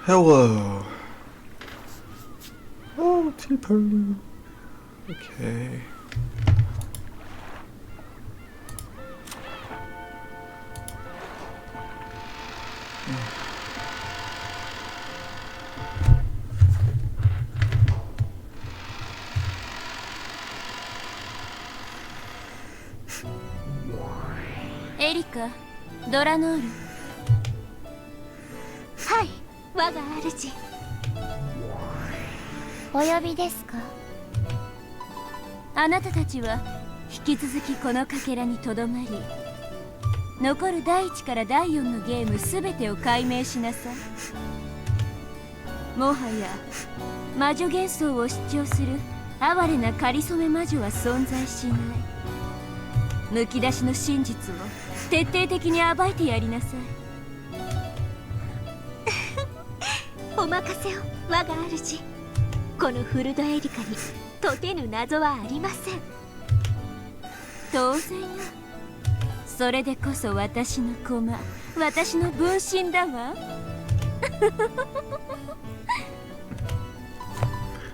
Hello. Oh, tea party. Okay. Erika、ドラノール。はい、我が主。お呼びですか？あなたたちは引き続きこのかけらにとどまり、残る第1から第4のゲームすべてを解明しなさい。もはや魔女幻想を主張する哀れな仮初め魔女は存在しない。むき出しの真実を徹底的に暴いてやりなさい。お任せを、我が主。このフルドエリカに解けぬ謎はありません。当然よ。それでこそ私の駒、私の分身だわ。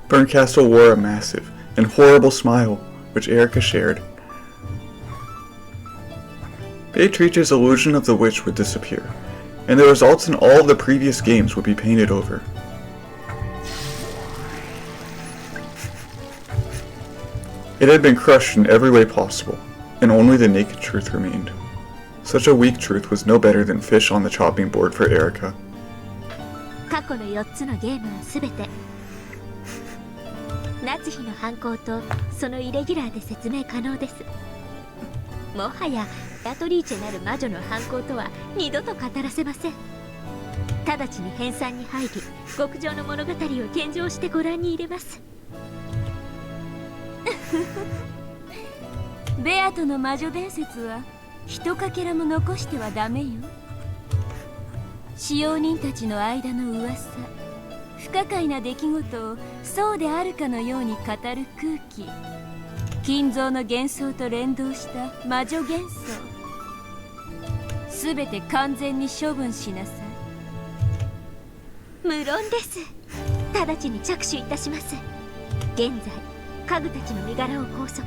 Burncastle wore a massive and horrible smile, which Erika shared. Beatrice's illusion of the witch would disappear, and the results in all of the previous games would be painted over. It had been crushed in every way possible, and only the naked truth remained. Such a weak truth was no better than fish on the chopping board for Erika. 過去の4つのゲームはすべて夏日の犯行とそのイレギュラーで説明可能です。もはやベアトリーチェなる魔女の犯行とは二度と語らせません。直ちに編纂に入り、極上の物語を献上してご覧に入れます。ベアとの魔女伝説はひとかけらも残してはダメよ。使用人たちの間の噂、不可解な出来事をそうであるかのように語る空気、金蔵の幻想と連動した魔女幻想、すべて完全に処分しなさい。無論です。直ちに着手いたします。現在家具たちの身柄を拘束、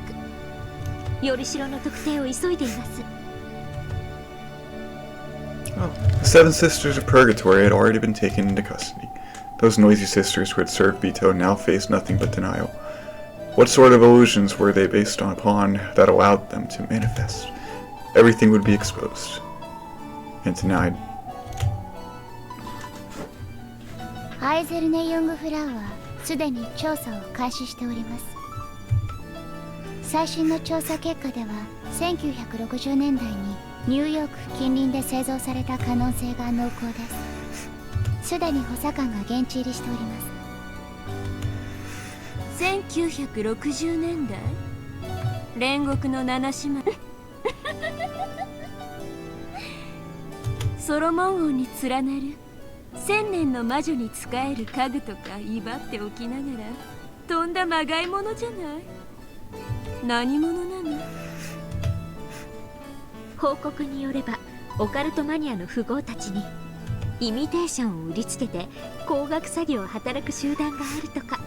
よりしろの特定を急いでいます。Oh, the Seven Sisters of Purgatory had already been taken into custody. Those noisy sisters who had served Bito now faced nothing but denial. What sort of illusions were they based upon that allowed them to manifest? Everything would be exposed and denied. アイゼルネ・ユングフラウはすでに調査を開始しております。最新の調査結果では1960年代にニューヨーク近隣で製造された可能性が濃厚です。すでに補佐官が現地入りしております。1960年代、煉獄の七姉妹。ソロモン王に連なる1000年の魔女に仕える家具とか威張っておきながら、とんだまがいものじゃない。何者なの？報告によればオカルトマニアの富豪たちにイミテーションを売りつけて高額詐欺を働く集団があるとか。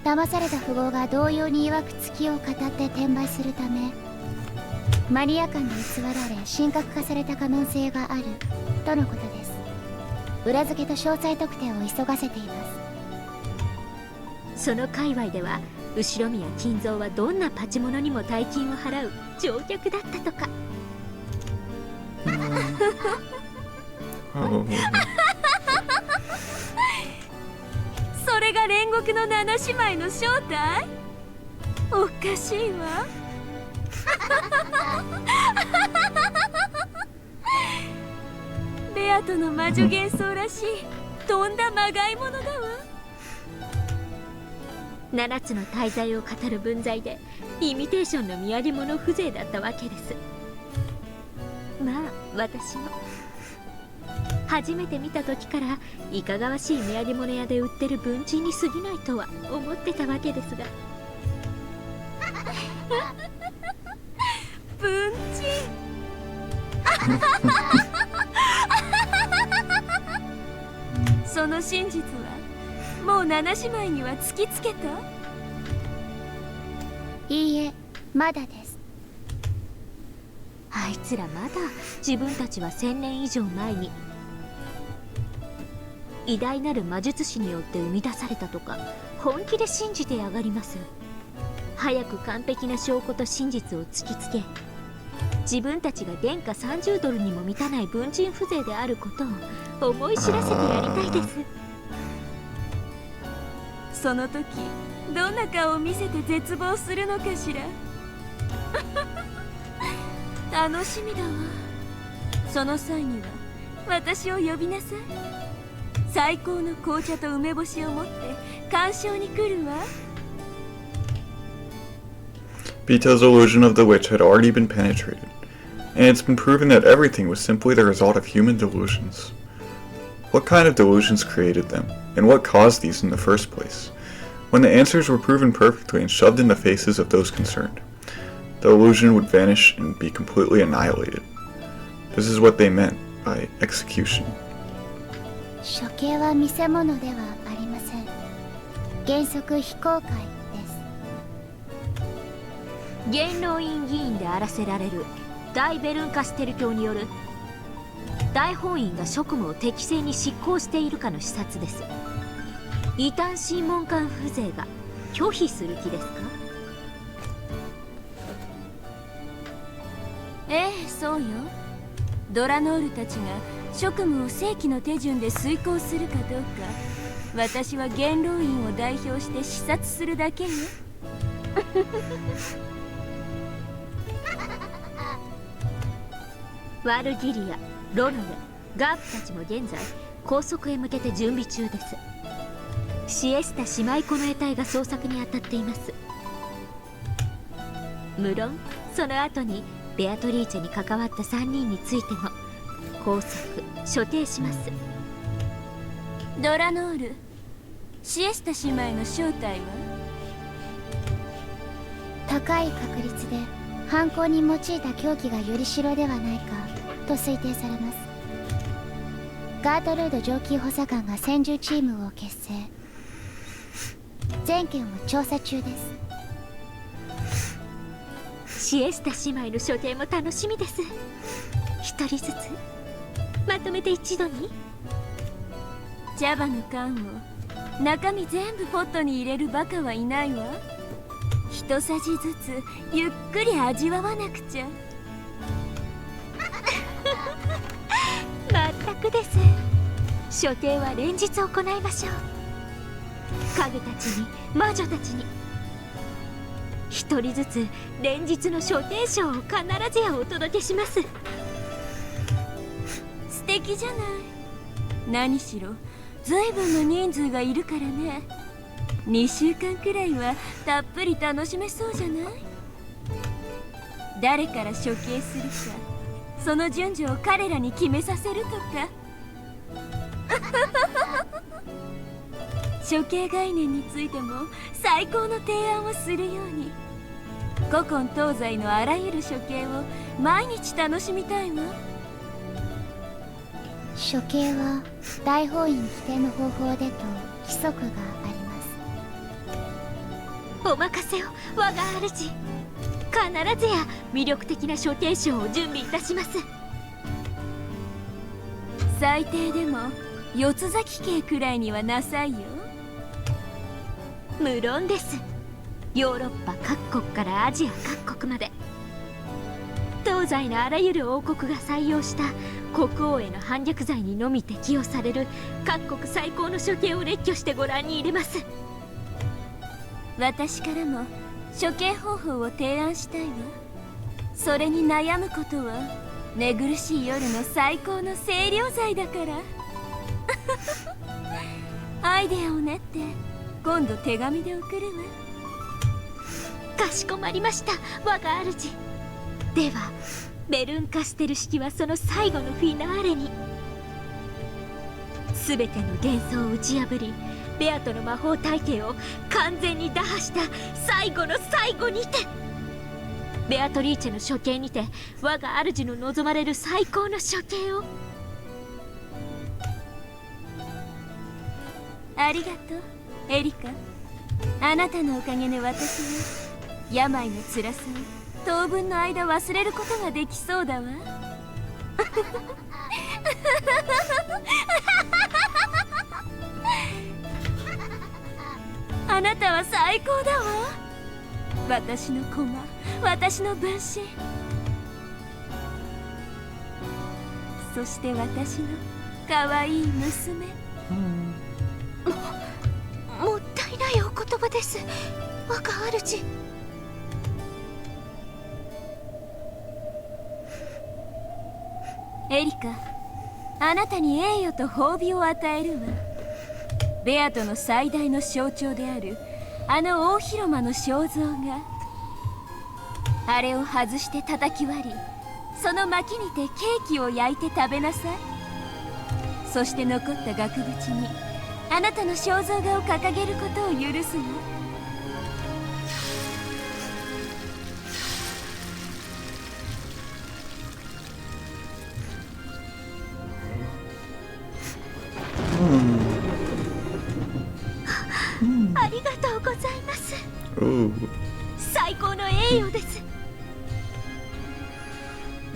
騙された富豪が同様に曰く月を語って転売するため、マニア間に偽られ神格化された可能性があるとのことです。裏付けと詳細特定を急がせています。その界隈では後宮金蔵はどんなパチモノにも大金を払う乗客だったとか。Oh. それが煉獄の七姉妹の正体？おかしいわ。ベアとの魔女幻想らしいとんだまがいものだわ。7つの大罪を語る分際でイミテーションの見やり物風情だったわけです。まあ私も初めて見た時からいかがわしい見やり物屋で売ってる文鎮に過ぎないとは思ってたわけですが。文鎮。その真実はもう七姉妹には突きつけた？いいえ、まだです。あいつらまだ自分たちは1000年以上前に偉大なる魔術師によって生み出されたとか本気で信じてやがります。早く完璧な証拠と真実を突きつけ、自分たちが原価30ドルにも満たない文人風情であることを思い知らせてやりたいです。その時どんな顔を見せて絶望するのかしら。楽しみだわ。その際には私を呼びなさい。最高の紅茶と梅干しを持って鑑賞に来るわ。Bito's illusion of the witch had already been penetrated, and it's been proven that everything was simply the result of human delusions. What kind of delusions created them, and what caused these in the first place? When the answers were proven perfectly and shoved in the faces of those concerned, the illusion would vanish and be completely annihilated. This is what they meant by execution. 処刑は見せ物ではありません。原則非公開です。元老院議員であらせられる大ベルンカステル教による大本院が職務を適正に執行しているかの視察です。異端審問官風情が拒否する気ですか？ええ、そうよ。ドラノールたちが職務を正規の手順で遂行するかどうか、私は元老院を代表して視察するだけよ。ワルギリア、ロノウェ、ガープたちも現在拘束へ向けて準備中です。シエスタ姉妹子の得体が捜索に当たっています。無論その後にベアトリーチェに関わった3人についても拘束処刑します。ドラノール、シエスタ姉妹の正体は？高い確率で犯行に用いた凶器がよりしろではないかと推定されます。ガートルード上級補佐官が専従チームを結成。全件を調査中です。シエスタ姉妹の所定も楽しみです。一人ずつまとめて一度に。茶葉の缶を中身全部ポットに入れるバカはいないわ。一さじずつゆっくり味わわなくちゃ。まったくです。所定は連日行いましょう。影たちに魔女たちに一人ずつ連日の所定賞を必ずやお届けします。素敵じゃない。何しろ随分の人数がいるからね。2週間くらいはたっぷり楽しめそうじゃない？誰から処刑するか、その順序を彼らに決めさせるとか。処刑概念についても最高の提案をするように。古今東西のあらゆる処刑を毎日楽しみたいわ。処刑は大法院規定の方法でと規則があります。お任せを我が主。必ずや魅力的な処刑賞を準備いたします。最低でも四つ咲き刑くらいにはなさいよ。無論です。ヨーロッパ各国からアジア各国まで東西のあらゆる王国が採用した国王への反逆罪にのみ適用される各国最高の処刑を列挙してご覧に入れます。私からも処刑方法を提案したいわ。それに悩むことは寝苦しい夜の最高の清涼剤だから。アイデアを練って今度手紙で送るわ。かしこまりました、我が主。ではベルンカステル式はその最後のフィナーレに。全ての幻想を打ち破り、ベアとの魔法体系を完全に打破した最後の最後にて、ベアトリーチェの処刑にて我が主の望まれる最高の処刑を。ありがとうエリカ。あなたのおかげで私は病の辛さを当分の間忘れることができそうだわ。あなたは最高だわ。私の駒、私の分身、そして私の可愛い娘。もったいないお言葉です、若主。エリカ、あなたに栄誉と褒美を与えるわ。ベアトの最大の象徴であるあの大広間の肖像が、あれを外して叩き割り、その薪にてケーキを焼いて食べなさい。そして残った額縁にあなたの肖像画を掲げることを許すわ。ありがとうございます。最高の栄誉です。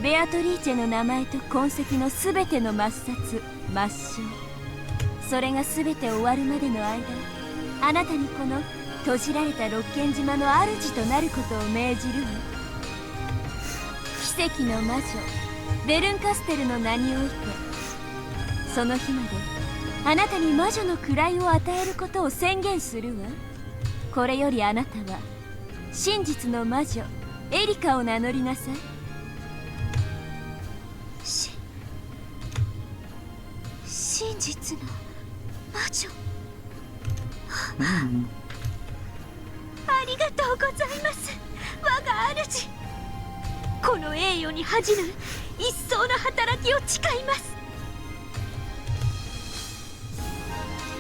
ベアトリーチェの名前と痕跡のすべての抹殺、抹消、それがすべて終わるまでの間、あなたにこの閉じられた六軒島の主となることを命じるわ。奇跡の魔女ベルンカステルの名において、その日まであなたに魔女の位を与えることを宣言するわ。これよりあなたは真実の魔女エリカを名乗りなさい。真実の魔女、ありがとうございます、我が主。この栄誉に恥じぬ一層の働きを誓います。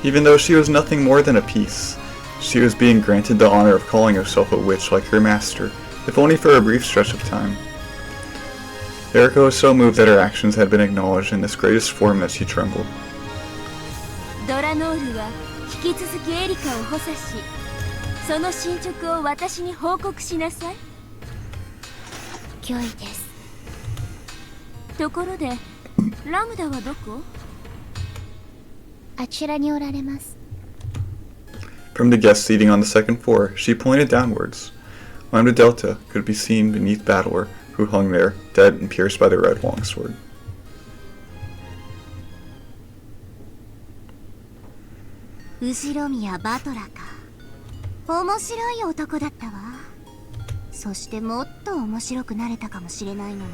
Even though she was nothing more than a piece, she was being granted the honor of calling herself a witch like her master, if only for a brief stretch of time. Erika was so moved that her actions had been acknowledged in this greatest form that she trembled. ドラノールは引き続きエリカを補佐し、その進捗を私に報告しなさい。御意です。ところでラムダはどこ？あちらにおられます。 From the guest seating on the second floor, she pointed downwards. Lambda Delta could be seen beneath Battler, who hung there, dead and pierced by the red longsword. 後ろ宮バトラか。面白い男だったわ。そしてもっと面白くなれたかもしれないのに。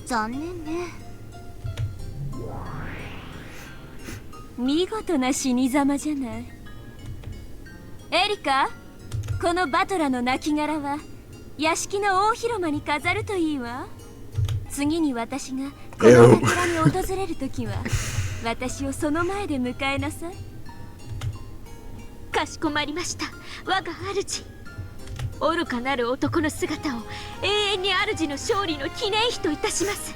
残念ね。見事な死に様じゃない。エリカ、このバトラの亡骸は屋敷の大広間に飾るといいわ。次に私がこの桜に訪れるときは私をその前で迎えなさい。かしこまりました、我が主。愚かなる男の姿を永遠に主の勝利の記念碑といたします。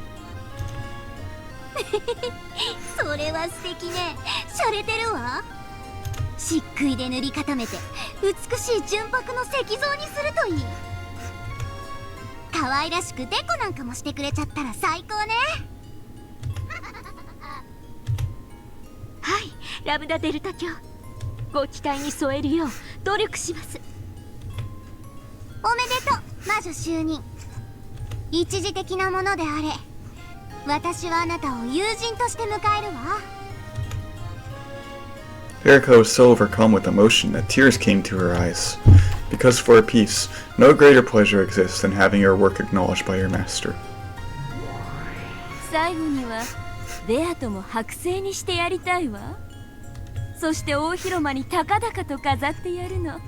それは素敵ね。洒落てるわ。漆喰で塗り固めて美しい純白の石像にするといい。可愛らしくデコなんかもしてくれちゃったら最高ね。はい、ラムダデルタ卿、ご期待に添えるよう努力します。おめでとう、魔女就任。一時的なものであれ、私はあなたを友人として迎えるわ。Erika was so overcome with emotion that tears came to her eyes, because for a piece, no greater pleasure exists than having your work acknowledged by your master. 最後にはベアトも剥製にしてやりたいわ。そして大広間に高々と飾ってやるの。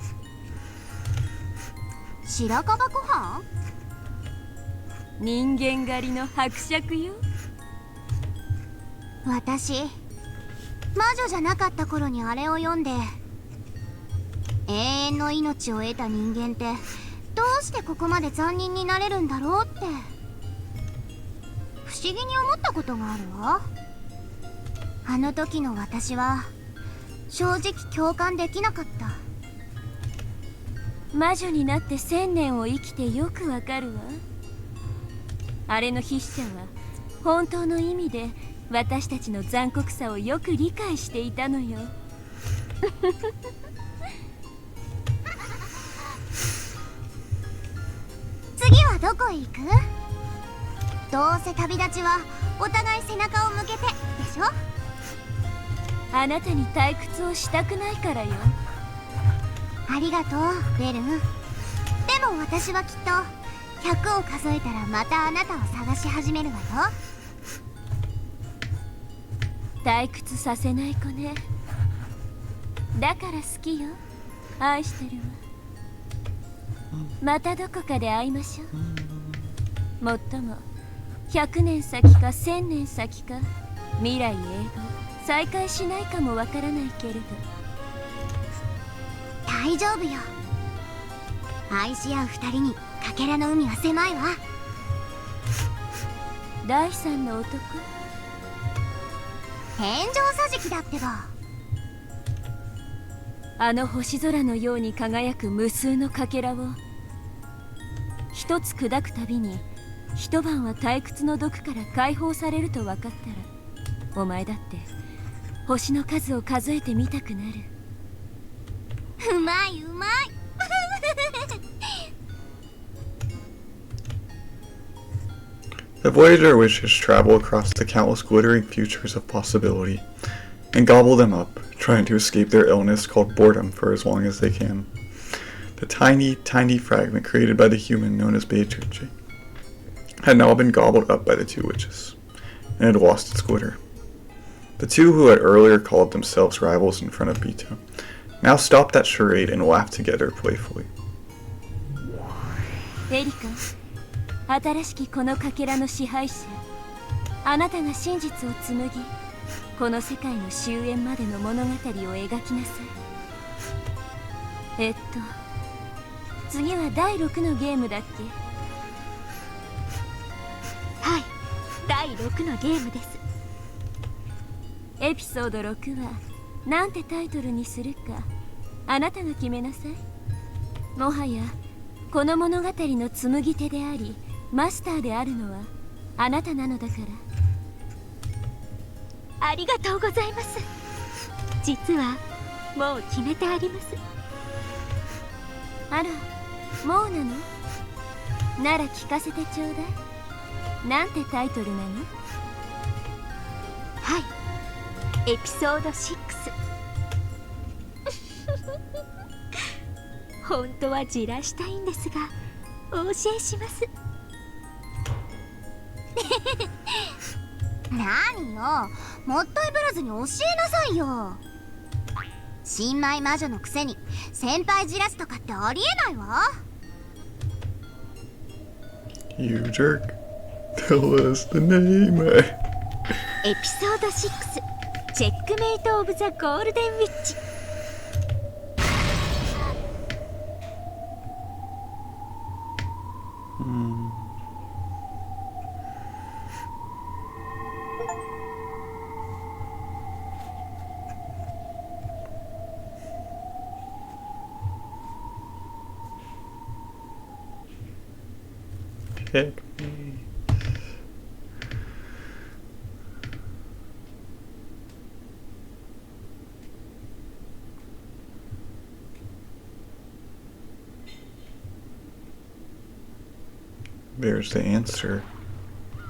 白樺ご飯？人間狩りの伯爵よ。私魔女じゃなかった頃にあれを読んで、永遠の命を得た人間ってどうしてここまで残忍になれるんだろうって不思議に思ったことがあるわ。あの時の私は正直共感できなかった。魔女になって1000年を生きてよくわかるわ。あれの筆者は本当の意味で私たちの残酷さをよく理解していたのよ。次はどこへ行く？どうせ旅立ちはお互い背中を向けてでしょ？あなたに退屈をしたくないからよ。ありがとうベル。でも私はきっと100を数えたらまたあなたを探し始めるわよ。退屈させない子ね。だから好きよ。愛してるわ。またどこかで会いましょう。もっとも100年先か1000年先か未来永劫再会しないかもわからないけれど。大丈夫よ。愛し合う二人にかけらの海は狭いわ。第三の男？天井桟敷だってば。あの星空のように輝く無数のかけらを一つ砕くたびに一晩は退屈の毒から解放されると分かったら、お前だって星の数を数えてみたくなる。うまいうまい。The Voyager wishes travel across the countless glittering futures of possibility and gobble them up, trying to escape their illness called boredom for as long as they can. The tiny, tiny fragment created by the human known as Beatrice had now been gobbled up by the two witches, and had lost its glitter. The two who had earlier called themselves rivals in front of Bito now stopped that charade and laughed together playfully. エリカ、新しきこのかけらの支配者、あなたが真実を紡ぎ、この世界の終焉までの物語を描きなさい。次は第6のゲームだっけ？はい、第6のゲームです。エピソード6はなんてタイトルにするかあなたが決めなさい。もはやこの物語の紡ぎ手でありマスターであるのはあなたなのだから。ありがとうございます。実はもう決めてあります。あら、もうなの？なら聞かせてちょうだい。なんてタイトルなの？はい、エピソード6。本当はじらしたいんですがお教えします。何よ、もったいぶらずに教えなさいよ。新米魔女のくせに先輩じらすとかってありえないわ。 You jerk. Tell us the name. エピソード6、チェックメイト・オブ・ザ・ゴールデン・ウィッチ。Pick me. There's the answer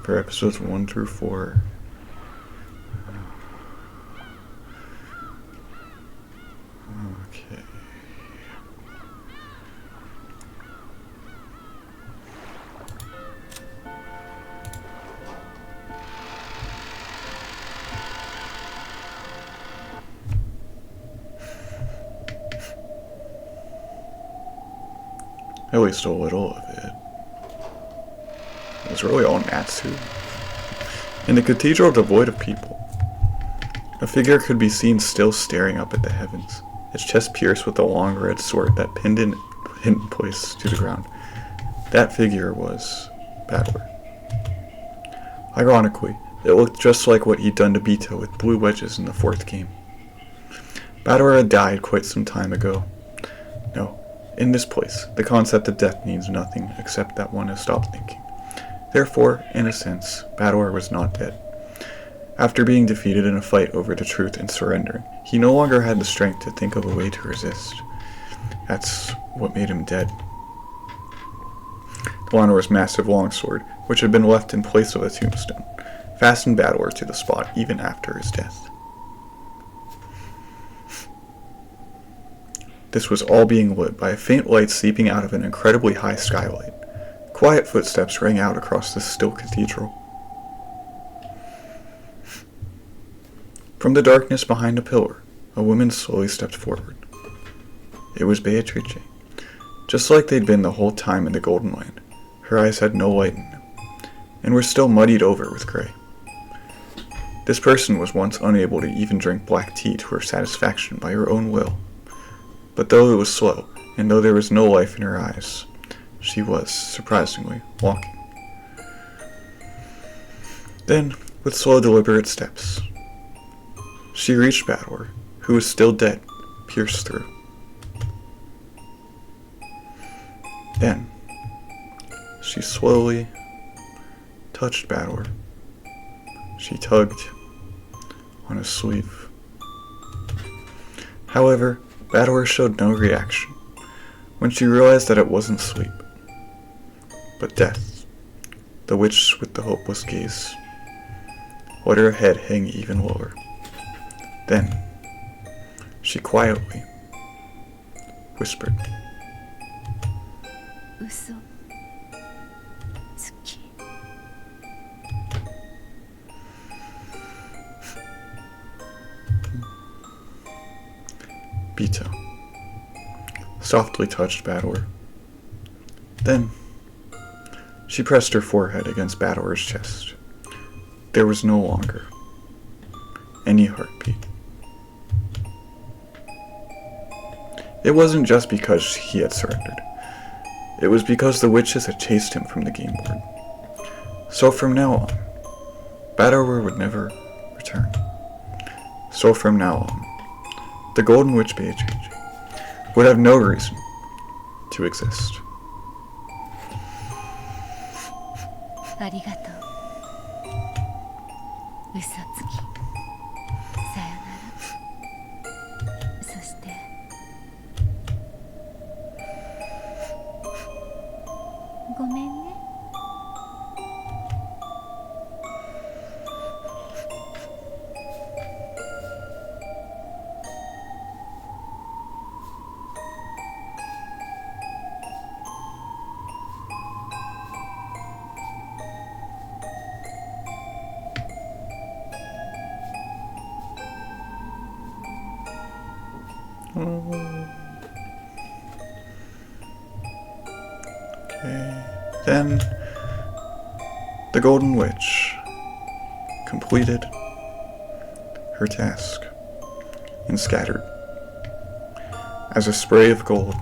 for episodes 1 through 4. Okay. At least a little of it. It was really all Natsu. In a cathedral devoid of people, a figure could be seen still staring up at the heavens, its chest pierced with a long red sword that pinned in place to the ground. That figure was Battler. Ironically, it looked just like what he'd done to Bito with blue wedges in the 4th game. Bador had died quite some time ago. No, in this place, the concept of death means nothing except that one has stopped thinking. Therefore, in a sense, Bador was not dead. After being defeated in a fight over the truth and surrendering, he no longer had the strength to think of a way to resist. That's what made him dead. Delanor's massive longsword, which had been left in place of a tombstone, fastened Bador to the spot even after his death. This was all being lit by a faint light seeping out of an incredibly high skylight. Quiet footsteps rang out across the still cathedral. From the darkness behind a pillar, a woman slowly stepped forward. It was Beatrice. Just like they'd been the whole time in the Golden Land, her eyes had no light in them, and were still muddied over with gray. This person was once unable to even drink black tea to her satisfaction by her own will. But though it was slow, and though there was no life in her eyes, she was, surprisingly, walking. Then, with slow, deliberate steps, she reached Bador, who was still dead, pierced through. Then, she slowly touched Bador. She tugged on his sleeve. However, Bador showed no reaction when she realized that it wasn't sleep, but death. The witch with the hopeless gaze let her head hang even lower. Then, she quietly whispered, "Uso tsuki." Bito softly touched Bador. Then, she pressed her forehead against Bador's chest. There was no longer any heartbeat. It wasn't just because he had surrendered. It was because the witches had chased him from the game board. So from now on, Bador would never return. So from now on, the Golden Witch Beatrice would have no reason to exist. ありがとう。嘘つき。さよなら。そして。ごめんね。Okay. Then the Golden Witch completed her task and scattered as a spray of gold.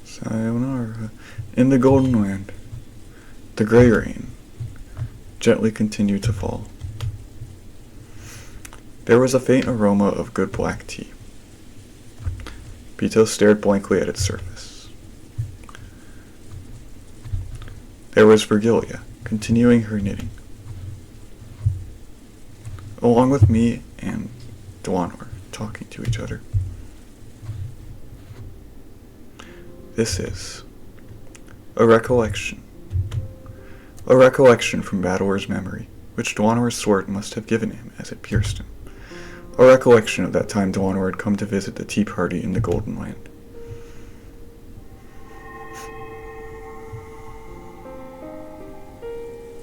Sayonara. In the Golden Land, the gray rain gently continued to fall. There was a faint aroma of good black tea. Bito stared blankly at its surface. There was Virgilia, continuing her knitting, along with me and Delanor talking to each other. This is a recollection from Bador's memory, which Delanor's sword must have given him as it pierced him. A recollection of that time Delanor had come to visit the tea party in the Golden Land.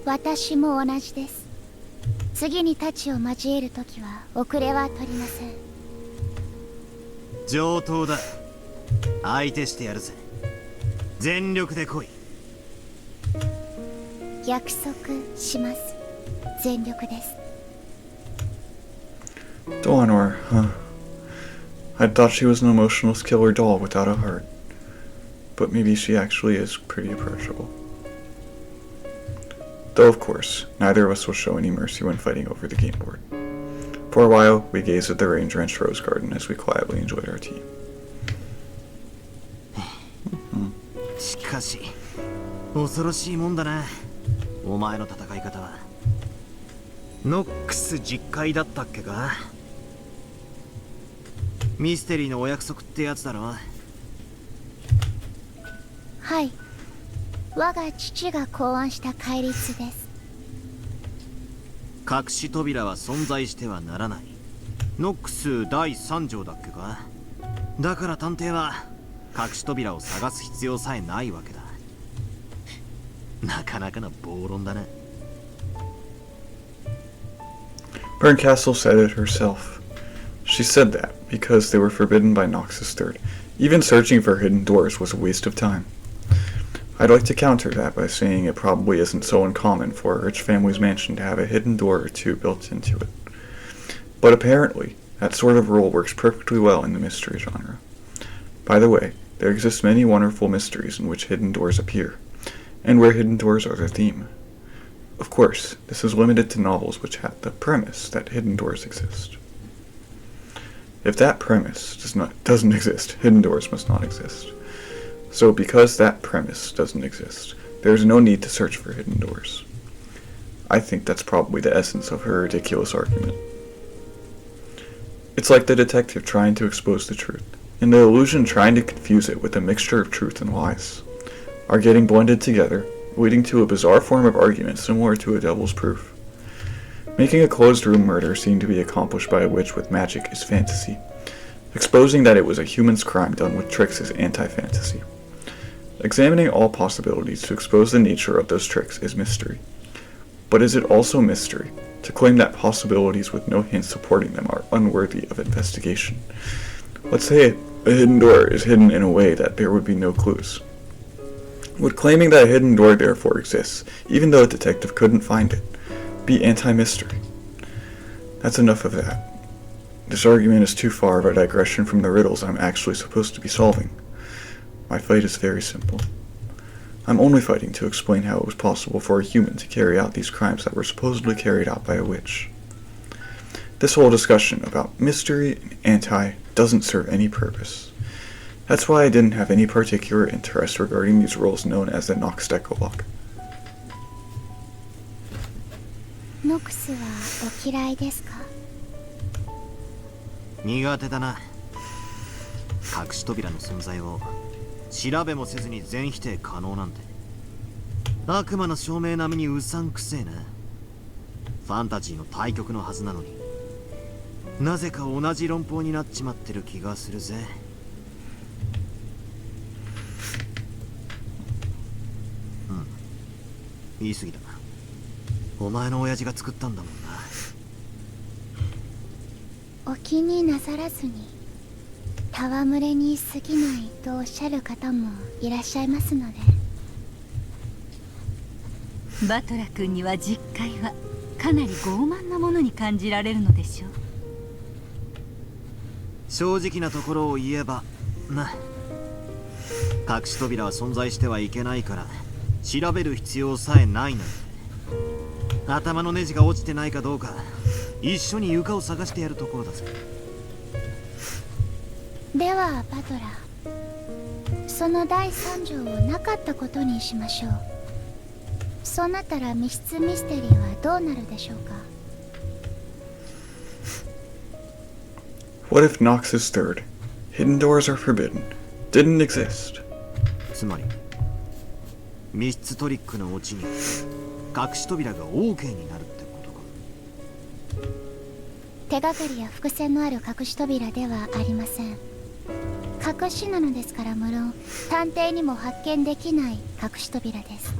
Watashi mo onaji desu. 次に太刀を交えるときは遅れは取りません。上等だ。相手してやるぜ。全力で来い。約束します。全力です。Delanor, I'd thought she was an emotionless killer doll without a heart. But maybe she actually is pretty approachable. Though of course, neither of us will show any mercy when fighting over the game board. For a while, we gazed at the rain-drenched rose garden as we quietly enjoyed our tea. しかし恐ろしいもんだな、お前の戦い方は。ノックス実会だったっけか。ミステリーのお約束ってやつだろ。はい、我が父が考案した戒律です。隠し扉は存在してはならない。ノックス第3条だっけか。だから探偵は隠し扉を探す必要さえないわけだ。なかなかの暴論だな。Berncastle said it herself. She said that because they were forbidden by Noxus III. Even searching for hidden doors was a waste of time. I'd like to counter that by saying it probably isn't so uncommon for a rich family's mansion to have a hidden door or two built into it. But apparently, that sort of rule works perfectly well in the mystery genre. By the way, there exist many wonderful mysteries in which hidden doors appear, and where hidden doors are the theme. Of course, this is limited to novels which have the premise that hidden doors exist. If that premise doesn't exist, hidden doors must not exist. So because that premise doesn't exist, there is no need to search for hidden doors. I think that's probably the essence of her ridiculous argument. It's like the detective trying to expose the truth, and the illusion trying to confuse it with a mixture of truth and lies, are getting blended together, leading to a bizarre form of argument similar to a devil's proof. Making a closed-room murder seem to be accomplished by a witch with magic is fantasy. Exposing that it was a human's crime done with tricks is anti-fantasy. Examining all possibilities to expose the nature of those tricks is mystery. But is it also mystery to claim that possibilities with no hints supporting them are unworthy of investigation? Let's say a hidden door is hidden in a way that there would be no clues. Would claiming that a hidden door therefore exists, even though a detective couldn't find it, be anti-mystery? That's enough of that. This argument is too far of a digression from the riddles I'm actually supposed to be solving. My fight is very simple. I'm only fighting to explain how it was possible for a human to carry out these crimes that were supposedly carried out by a witch. This whole discussion about mystery and anti doesn't serve any purpose. That's why I didn't have any particular interest regarding these rules known as the Nox Decalogue. ノクスはお嫌いですか？苦手だな。隠し扉の存在を調べもせずに全否定可能なんて悪魔の証明並みにうさんくせえな。ファンタジーの対極のはずなのになぜか同じ論法になっちまってる気がするぜ。言い過ぎだな。お前の親父が作ったんだもんな。お気になさらずに、戯れに過ぎないとおっしゃる方もいらっしゃいますので。バトラ君には実会はかなり傲慢なものに感じられるのでしょう。正直なところを言えばな。隠し扉は存在してはいけないから調べる必要さえないなんて。頭のネジが落ちてないかどうか一緒に床を探してやるところだぜ。ではバトラー、その第3条をなかったことにしましょう。そうなったら密室ミステリーはどうなるでしょうか。 What if Nox's third, hidden doors are forbidden, didn't exist? つまり密室トリックのオチに隠し扉が OK になるってことか。手がかりや伏線のある隠し扉ではありません。隠しなのですから無論探偵にも発見できない隠し扉です。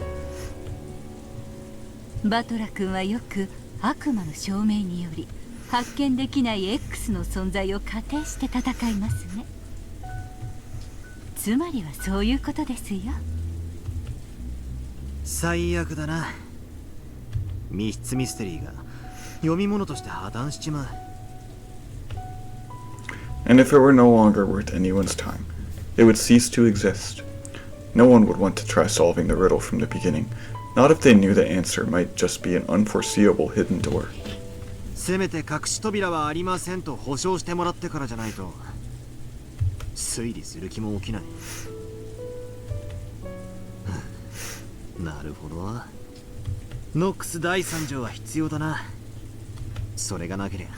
バトラ君はよく悪魔の証明により発見できない X の存在を仮定して戦いますね。つまりはそういうことですよ。最悪だな。密室ミステリーが読み物として破綻しちまう。and if it were no longer worth anyone's time, it would cease to exist. No one would want to try solving the riddle from the beginning, not if they knew the answer might just be an unforeseeable hidden door. せめて隠し扉はありませんと保証してもらってからじゃないと推理する気も起きない。なるほど。ノックス第3条は必要だな。それがなけりゃ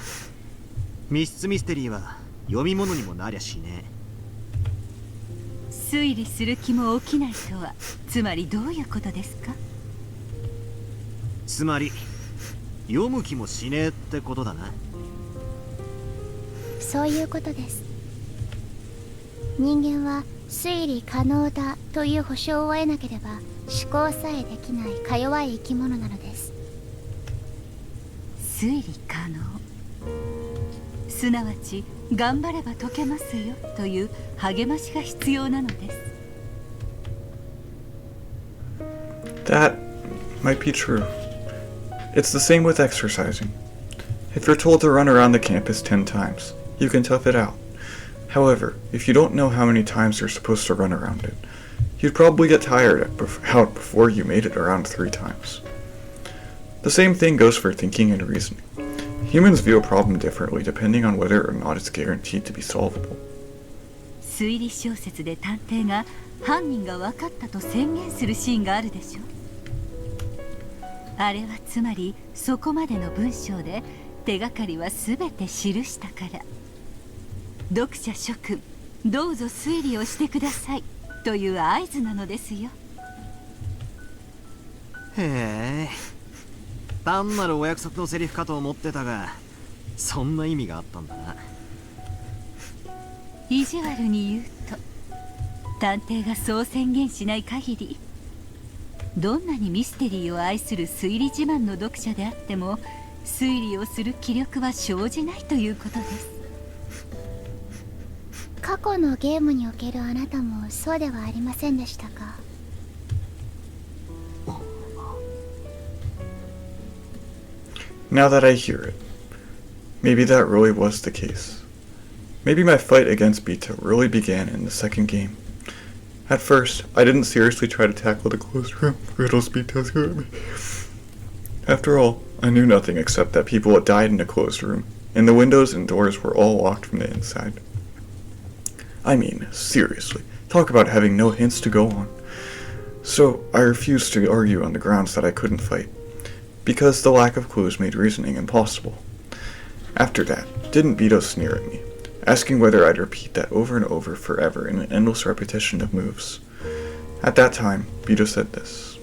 密室ミステリーは読み物にもなりゃしねえ。推理する気も起きないとはつまりどういうことですか？つまり読む気もしねえってことだな。そういうことです。人間は推理可能だという保証を得なければ思考さえできないか弱い生き物なのです。推理可能、すなわち頑張れば解けますよという励ましが必要なのです。That might be true. It's the same with exercising. If you're told to run around the campus 10 times, you can tough it out. However, if you don't know how many times you're supposed to run around it, you'd probably get tired out before you made it around 3 times. The same thing goes for thinking and reasoning. Humans view a problem differently depending on whether or not it's guaranteed to be solvable. 推理小説で探偵が犯人が分かったと宣言するシーンがあるでしょ。あれはつまりそこまでの文章で手がかりは全て記したから。読者諸君、どうぞ推理をしてくださいという合図なのですよ。へえ、単なるお約束のセリフかと思ってたが、そんな意味があったんだな。意地悪に言うと、探偵がそう宣言しない限り、どんなにミステリーを愛する推理自慢の読者であっても推理をする気力は生じないということです。過去のゲームにおけるあなたもそうではありませんでしたか？ Now that I hear it, maybe that really was the case. Maybe my fight against Beta really began in the second game. At first, I didn't seriously try to tackle the closed room riddles Beta threw at me. After all, I knew nothing except that people had died in a closed room, and the windows and doors were all locked from the inside. I mean, seriously, talk about having no hints to go on. So, I refused to argue on the grounds that I couldn't fight, because the lack of clues made reasoning impossible. After that, didn't Beto sneer at me, asking whether I'd repeat that over and over forever in an endless repetition of moves. At that time, Beto said this.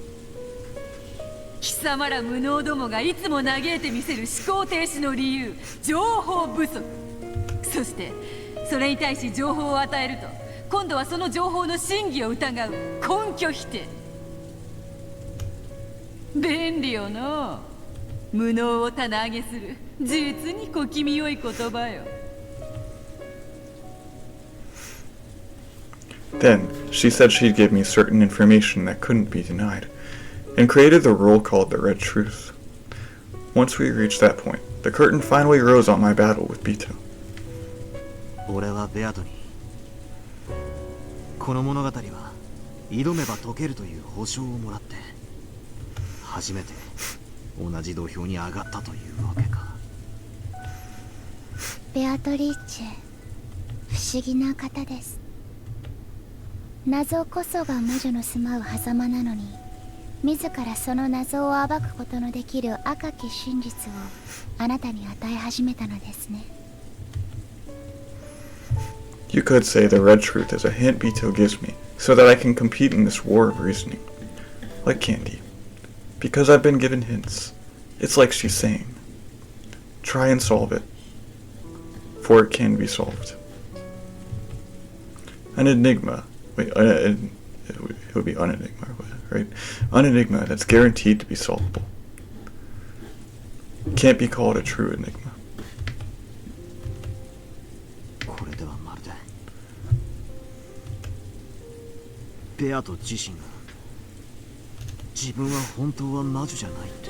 貴様ら無能どもがいつも嘆いてみせる思考停止の理由、情報不足。そしてそれに対し情報を与えると、今度はその情報の真偽を疑う根拠否定。便利よな。無能を棚上げする実に小気味よい言葉よ。Then, she said she'd give me certain information that couldn't be denied, and created the rule called the Red Truth. Once we reached that point, the curtain finally rose on my battle with Beto. 俺はベアトにこの物語は挑めば解けるという保証をもらって初めて同じ土俵に上がったというわけか。ベアトリーチェ、不思議な方です。謎こそが魔女の住まう狭間なのに、自らその謎を暴くことのできる赤き真実をあなたに与え始めたのですね。You could say the red truth is a hint Beto gives me, so that I can compete in this war of reasoning. Like candy. Because I've been given hints. It's like she's saying, try and solve it, for it can be solved. An enigma, it would be unenigma, right? An enigma that's guaranteed to be solvable. Can't be called a true enigma. これではまるでベアト自身が自分は本当は魔女じゃないって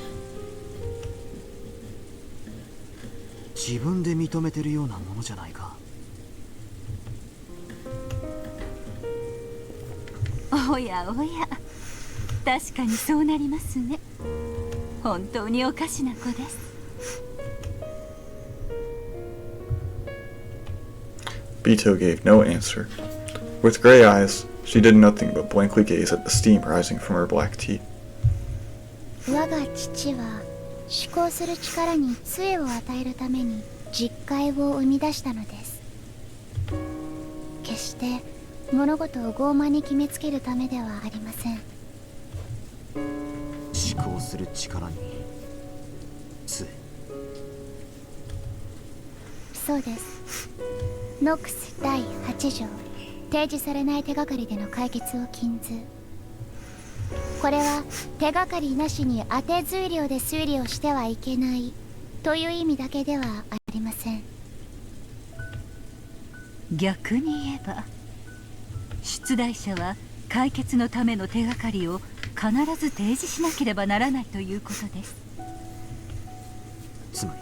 自分で認めてるようなものじゃないか。おやおや、確かにそうなりますね。本当におかしな子です。Beato gave no answer. With gray eyes, she did nothing but blankly gaze at the steam rising from her black teeth. 我が父は思考する力に杖を与えるために実戒を生み出したのです。決して物事を傲慢に決めつけるためではありません。思考する力に杖。そうです。ノックス第8条、提示されない手がかりでの解決を禁ず。これは手がかりなしに当て推量で推理をしてはいけないという意味だけではありません。逆に言えば、出題者は解決のための手がかりを必ず提示しなければならないということです。つまり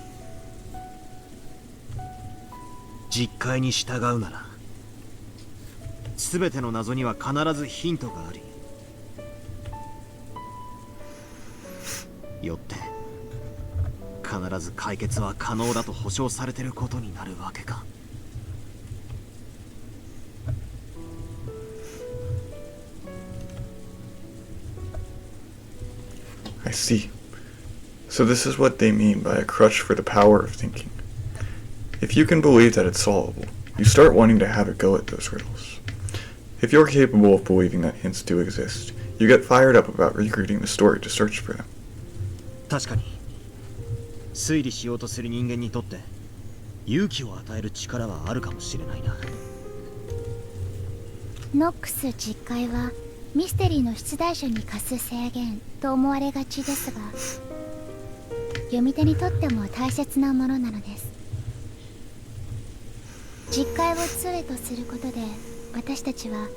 実戒に従うなら全ての謎には必ずヒントがあり、よって必ず解決は可能だと保証されていることになるわけか。I see. So this is what they mean by a crutch for the power of thinking. If you can believe that it's solvable, you start wanting to have a go at those riddles. If you're capable of believing that hints do exist, you get fired up about rereading the story to search for them. 確かに推理しようとする人間にとって勇気を与える力はあるかもしれないな。ノックス実戒はミステリーの出題者に課す制限と思われがちですが、読み手にとっても大切なものなのです。実戒を杖とすることで、私たちは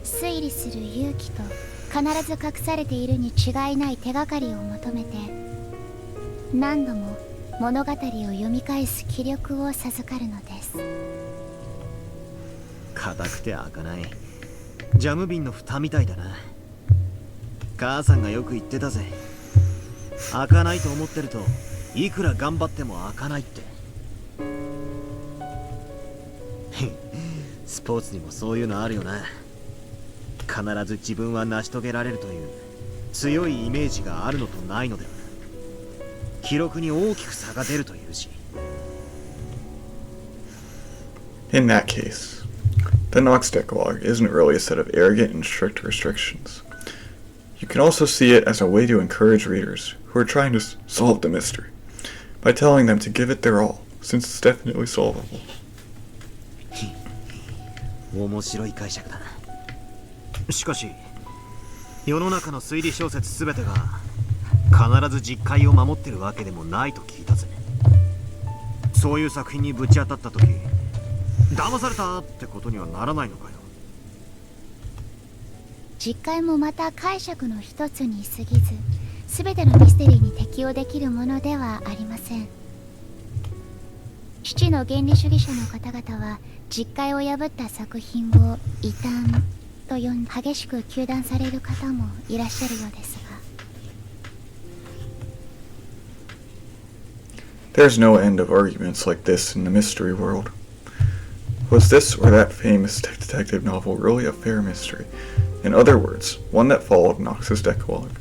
推理する勇気と必ず隠されているに違いない手がかりを求めて、何度も物語を読み返す気力を授かるのです。硬くて開かないジャム瓶の蓋みたいだな。母さんがよく言ってたぜ。開かないと思ってるといくら頑張っても開かないって。スポーツにもそういうのあるよな。必ず自分は成し遂げられるという強いイメージがあるのとないのでは記録に大きく差が出るというし。 In that case, the Nox Decalogue isn't really a set of arrogant and strict restrictions. You can also see it as a way to encourage readers who are trying to solve the mystery, by telling them to give it their all, since it's definitely solvable. 面白い解釈だ。しかし世の中の推理小説全てが必ず実戒を守ってるわけでもないと聞いたぜ。そういう作品にぶち当たった時騙されたってことにはならないのかよ。実戒もまた解釈の一つに過ぎず、全てのミステリーに適用できるものではありません。父の原理主義者の方々は実戒を破った作品を異端と呼んで激しく糾弾される方もいらっしゃるようですが、 There's no end of arguments like this in the mystery world. Was this or that famous detective novel really a fair mystery? In other words, one that followed Nox's Decalogue.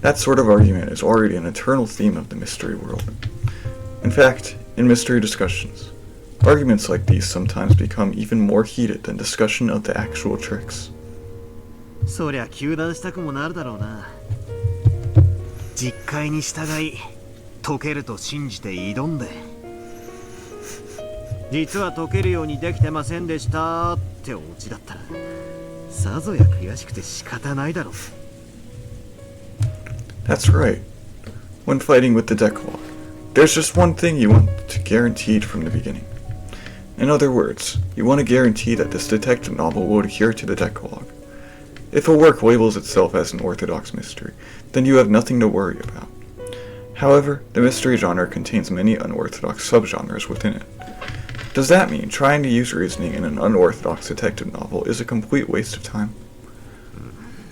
That sort of argument is already an eternal theme of the mystery world. In fact, in mystery discussions, arguments like these sometimes become even more heated than discussion of the actual tricks. そりゃ糾弾したくもなるだろうな。実戒に従い解けると信じて挑んで、実は解けるようにできてませんでしたってオチだったらさぞや悔しくて仕方ないだろう。 That's right. When fighting with the Decalogue, there's just one thing you want to guaranteed from the beginning. In other words, you want to guarantee that this detective novel will adhere to the Decalogue. If a work labels itself as an orthodox mystery, then you have nothing to worry about. However, the mystery genre contains many unorthodox subgenres within it. Does that mean trying to use reasoning in an unorthodox detective novel is a complete waste of time?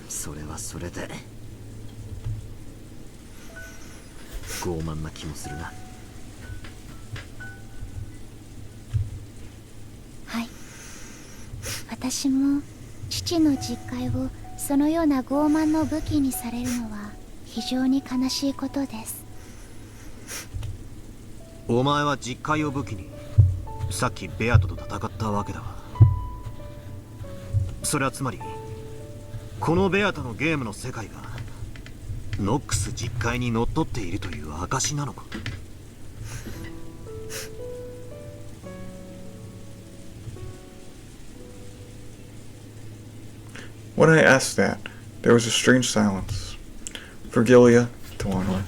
それはそれで傲慢な気もするな。はい、私も父の実会をそのような傲慢の武器にされるのは非常に悲しいことです。お前は実会を武器にさっきベアトと戦ったわけだわ。それはつまりこのベアトのゲームの世界がノックス実会にのっとっているという証なのか。When I asked that, there was a strange silence. Virgilia, Tawana,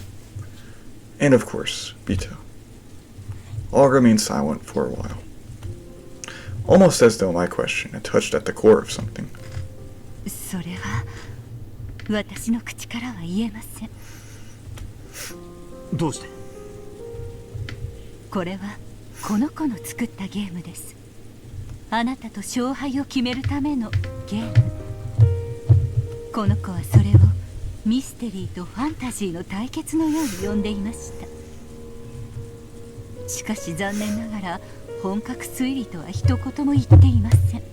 and of course, Bito. All remained silent for a while. Almost as though my question had touched at the core of something. それは私の口からは言えません。どうして？これはこの子の作ったゲームです。あなたと勝敗を決めるためのゲーム。この子はそれをミステリーとファンタジーの対決のように呼んでいました。しかし残念ながら本格推理とは一言も言っていません。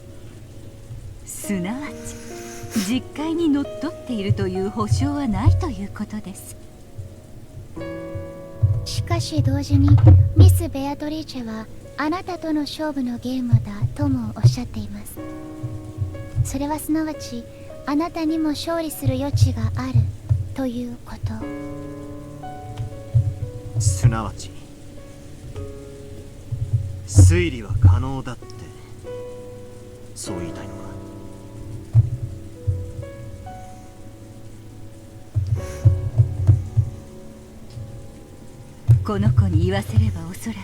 すなわち実界にのっとっているという保証はないということです。しかし同時にミス・ベアトリーチェはあなたとの勝負のゲームだともおっしゃっています。それはすなわちあなたにも勝利する余地があるということ。すなわち推理は可能だってそう言いたいのか。この子に言わせればおそらく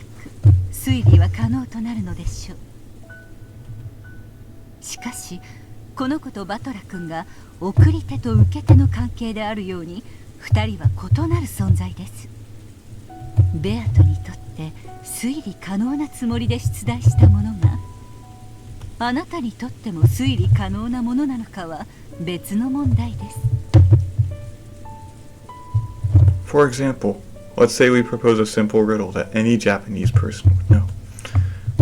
推理は可能となるのでしょう。しかしこの子とバトラ君が送り手と受け手の関係であるように2人は異なる存在です。ベアトにとって推理可能なつもりで出題したものがあなたにとっても推理可能なものなのかは別の問題です。 For example, let's say we propose a simple riddle that any Japanese person would know.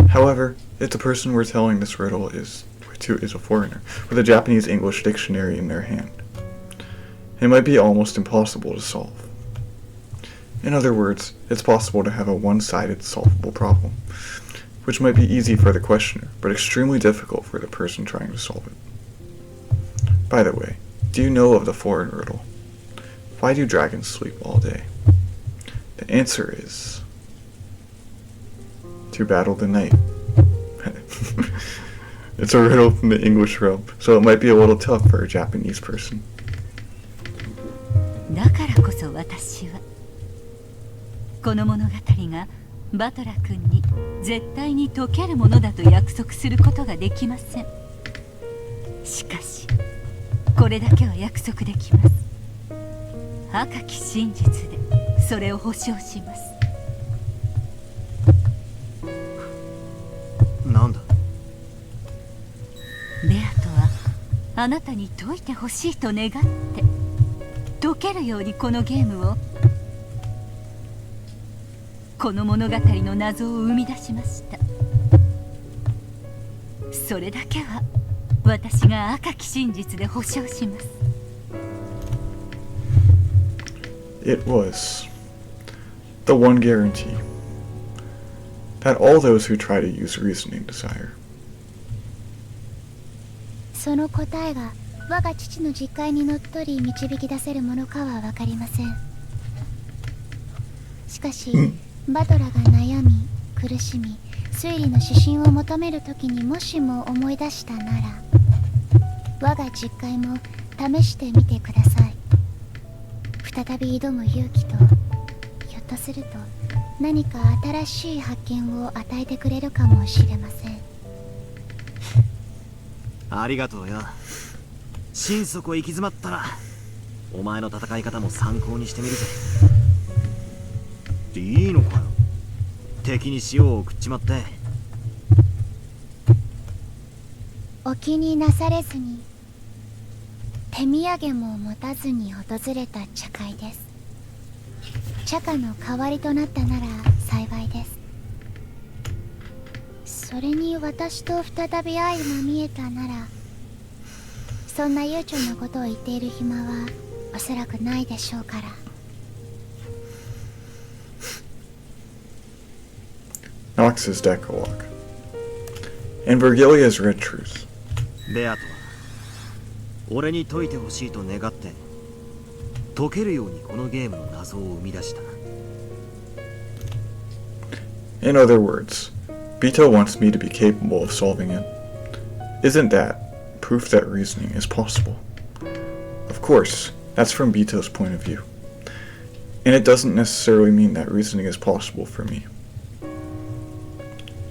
However, if the person we're telling this riddle to is a foreigner with a Japanese-English dictionary in their hand, it might be almost impossible to solve. In other words, it's possible to have a one-sided solvable problem, which might be easy for the questioner, but extremely difficult for the person trying to solve it. By the way, do you know of the foreign riddle? Why do dragons sleep all day? The answer is to battle the night. It's a riddle from the English realm, so it might be a little tough for a Japanese person. だからこそ私はこの物語がバトラ君に絶対に解けるものだと約束することができません。しかしこれだけは約束できます。赤き真実でそれを保証します。なんだ？ベアトはあなたに解いてほしいと願って解けるようにこのゲームをこの物語の謎を生み出しました。それだけは私が赤き真実で保証します。 It was the one guarantee that all those who try to use reasoning desire. その答えが我が父の実会にのっとり導き出せるものかは分かりません。しかし、バトラが悩み苦しみ推理の指針を求める時にもしも思い出したなら我が実会も試してみてください。再び挑む勇気とひょっとすると何か新しい発見を与えてくれるかもしれません。ありがとうよ。心底行き詰まったらお前の戦い方も参考にしてみるぜ。いいのかよ、敵に塩を送っちまってお気になされずに、手土産も持たずに訪れた茶会です。茶花の代わりとなったなら幸いです。それに私と再び相まみえたなら、そんな悠長なことを言っている暇はおそらくないでしょうから。Knocks his Decalogue. And Virgilia's Red Truth. ベアとは俺に解いてほしいと願って解けるようにこのゲームの謎を生み出した。 In other words, Beato wants me to be capable of solving it. Isn't that proof that reasoning is possible? Of course, that's from Beato's point of view. And it doesn't necessarily mean that reasoning is possible for me.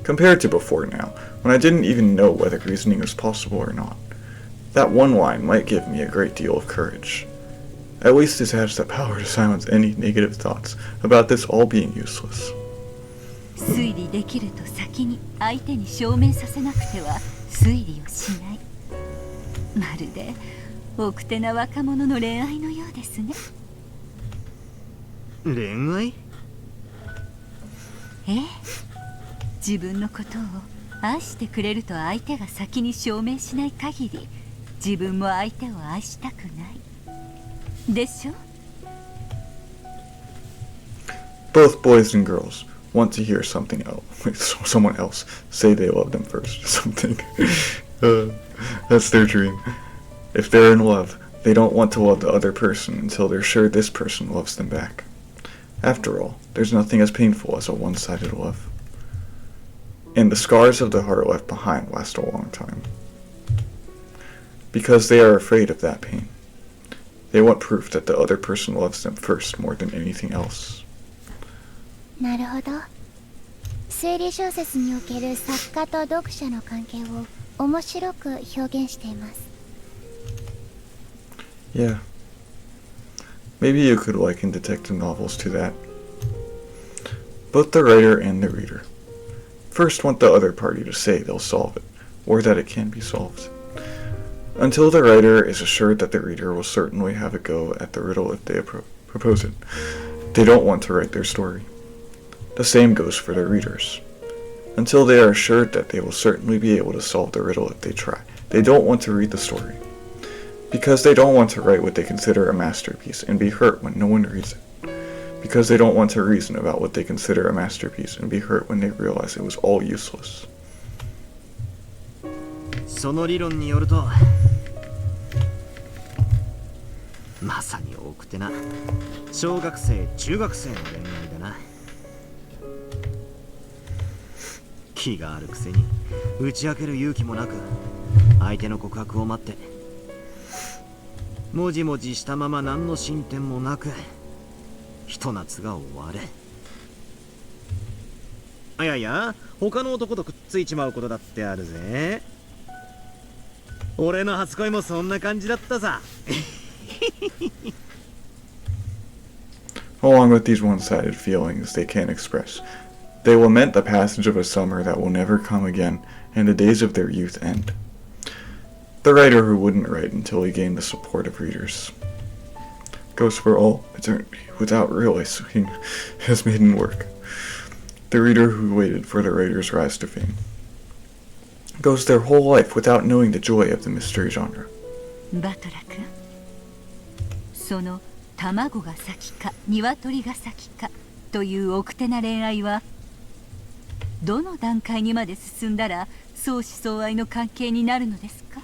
Compared to before now, when I didn't even know whether reasoning was possible or not, that one line might give me a great deal of courage. At least it has the power to silence any negative thoughts about this all being useless. 推理できると先に相手に証明させなくては推理をしない。まるで奥手な若者の恋愛のようですね。恋愛？ええ、自分のことを愛してくれると相手が先に証明しない限り、自分も相手を愛したくないでしょ。 Both boys and girls want to hear something else, someone else say they love them first or something. That's their dream. If they're in love, they don't want to love the other person until they're sure this person loves them back. After all, there's nothing as painful as a one-sided love. And the scars of the heart left behind last a long time. Because they are afraid of that pain. They want proof that the other person loves them first more than anything else. なるほど。推理小説における作家と読者の関係を面白く表現しています。 Yeah. Maybe you could liken detective novels to that. Both the writer and the reader first want the other party to say they'll solve it, or that it can be solved. Until the writer is assured that the reader will certainly have a go at the riddle if they propose it, they don't want to write their story. The same goes for the readers. Until they are assured that they will certainly be able to solve the riddle if they try, they don't want to read the story. Because they don't want to write what they consider a masterpiece and be hurt when no one reads it. Because they don't want to reason about what they consider a masterpiece and be hurt when they realize it was all useless. その理論によると、まさに奥手な小学生中学生の恋愛だな。気があるくせに打ち明ける勇気もなく、相手の告白を待ってもじもじしたまま何の進展もなく、ひと夏が終わる。いやいや、他の男とくっついちまうことだってあるぜ。俺の初恋もそんな感じだったさ。Along with these one-sided feelings they can't express, they lament the passage of a summer that will never come again, and the days of their youth end. The writer who wouldn't write until he gained the support of readers goes for all eternity without realizing his maiden work. The reader who waited for the writer's rise to fame goes their whole life without knowing the joy of the mystery genre. バトラ君、その卵が先か鶏が先かという奥手な恋愛はどの段階にまで進んだら相思相愛の関係になるのですか？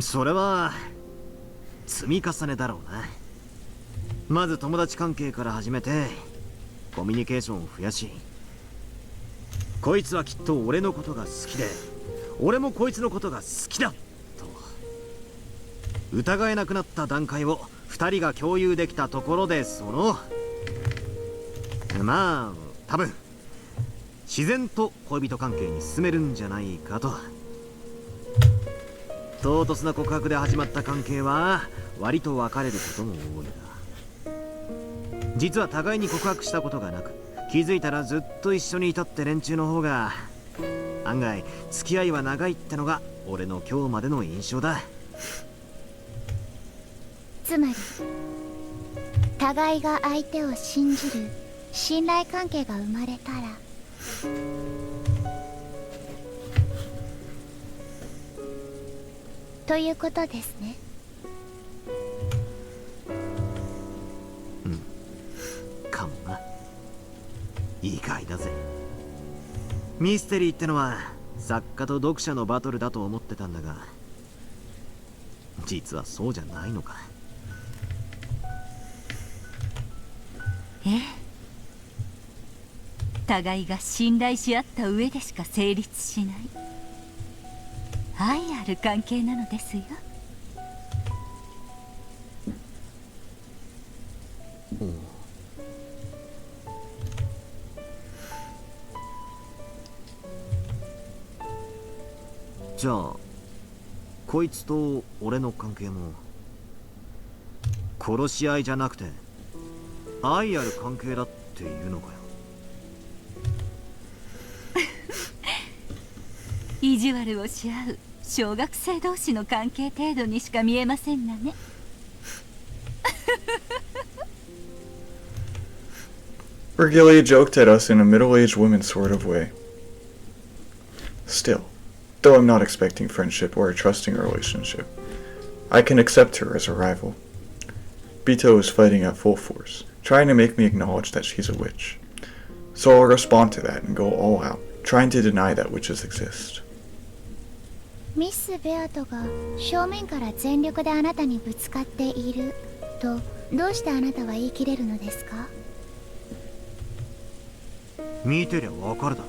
それは積み重ねだろうな。まず友達関係から始めてコミュニケーションを増やし、こいつはきっと俺のことが好きで俺もこいつのことが好きだと疑えなくなった段階を2人が共有できたところで、まあ多分自然と恋人関係に進めるんじゃないかと。唐突な告白で始まった関係は割と別れることも多いが、実は互いに告白したことがなく気づいたらずっと一緒にいたって連中の方が案外付き合いは長いってのが俺の今日までの印象だ。つまり互いが相手を信じる信頼関係が生まれたら、ということですね。かもな。意外だぜ。ミステリーってのは作家と読者のバトルだと思ってたんだが、実はそうじゃないのか。ええ、互いが信頼し合った上でしか成立しない愛ある関係なのですよ。じゃあこいつと俺の関係も殺し合いじゃなくて愛ある関係だっていうのかよ。意地悪をし合う小学生同士の関係程度にしか見えませんがね。Virgilia joked at us in a middle-aged woman sort of way. Still, though I'm not expecting friendship or a trusting relationship, I can accept her as a rival. Beato is fighting at full force, trying to make me acknowledge that she's a witch. So I'll respond to that and go all out, trying to deny that witches exist. ミス・ベアトが正面から全力であなたにぶつかっているとどうしてあなたは言い切れるのですか？見てりゃわかるだろ。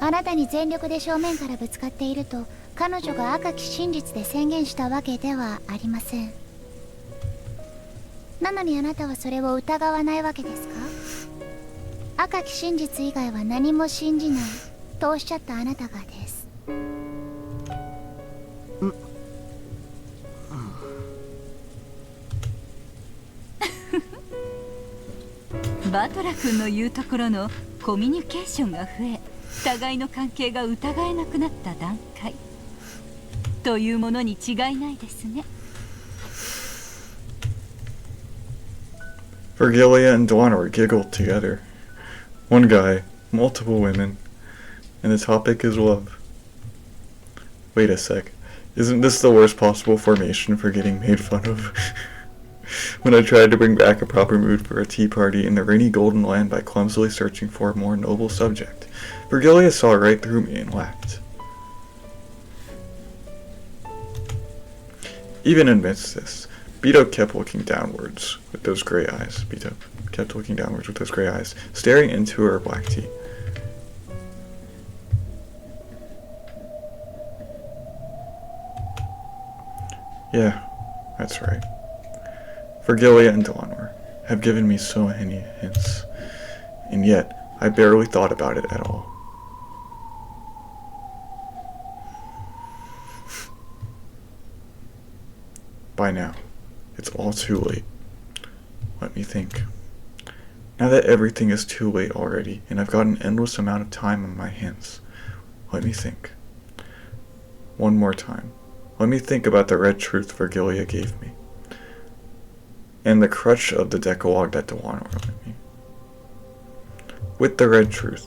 あなたに全力で正面からぶつかっていると彼女が赤き真実で宣言したわけではありません。なのにあなたはそれを疑わないわけですか？赤き真実以外は何も信じないとおっしゃったあなたがです。バトラ君の言うところのコミュニケーションが増え、互いの関係が疑えなくなった段階というものに違いないですね。Virgilia and Duanor giggled together. One guy, multiple women, and the topic is love. Wait a sec. Isn't this the worst possible formation for getting made fun of? When I tried to bring back a proper mood for a tea party in the rainy golden land by clumsily searching for a more noble subject, Virgilia saw right through me and laughed. Even amidst this, Beato kept looking downwards with those gray eyes. Beato kept looking downwards with those gray eyes, staring into her black tea. Yeah, that's right. Virgilia and Duanor have given me so many hints, and yet I barely thought about it at all. By now, it's all too late. Let me think. Now that everything is too late already, and I've got an endless amount of time on my hands, let me think. One more time. Let me think about the red truth Virgilia gave me, and the crutch of the Decalogue that Duanor lent me. With the red truth,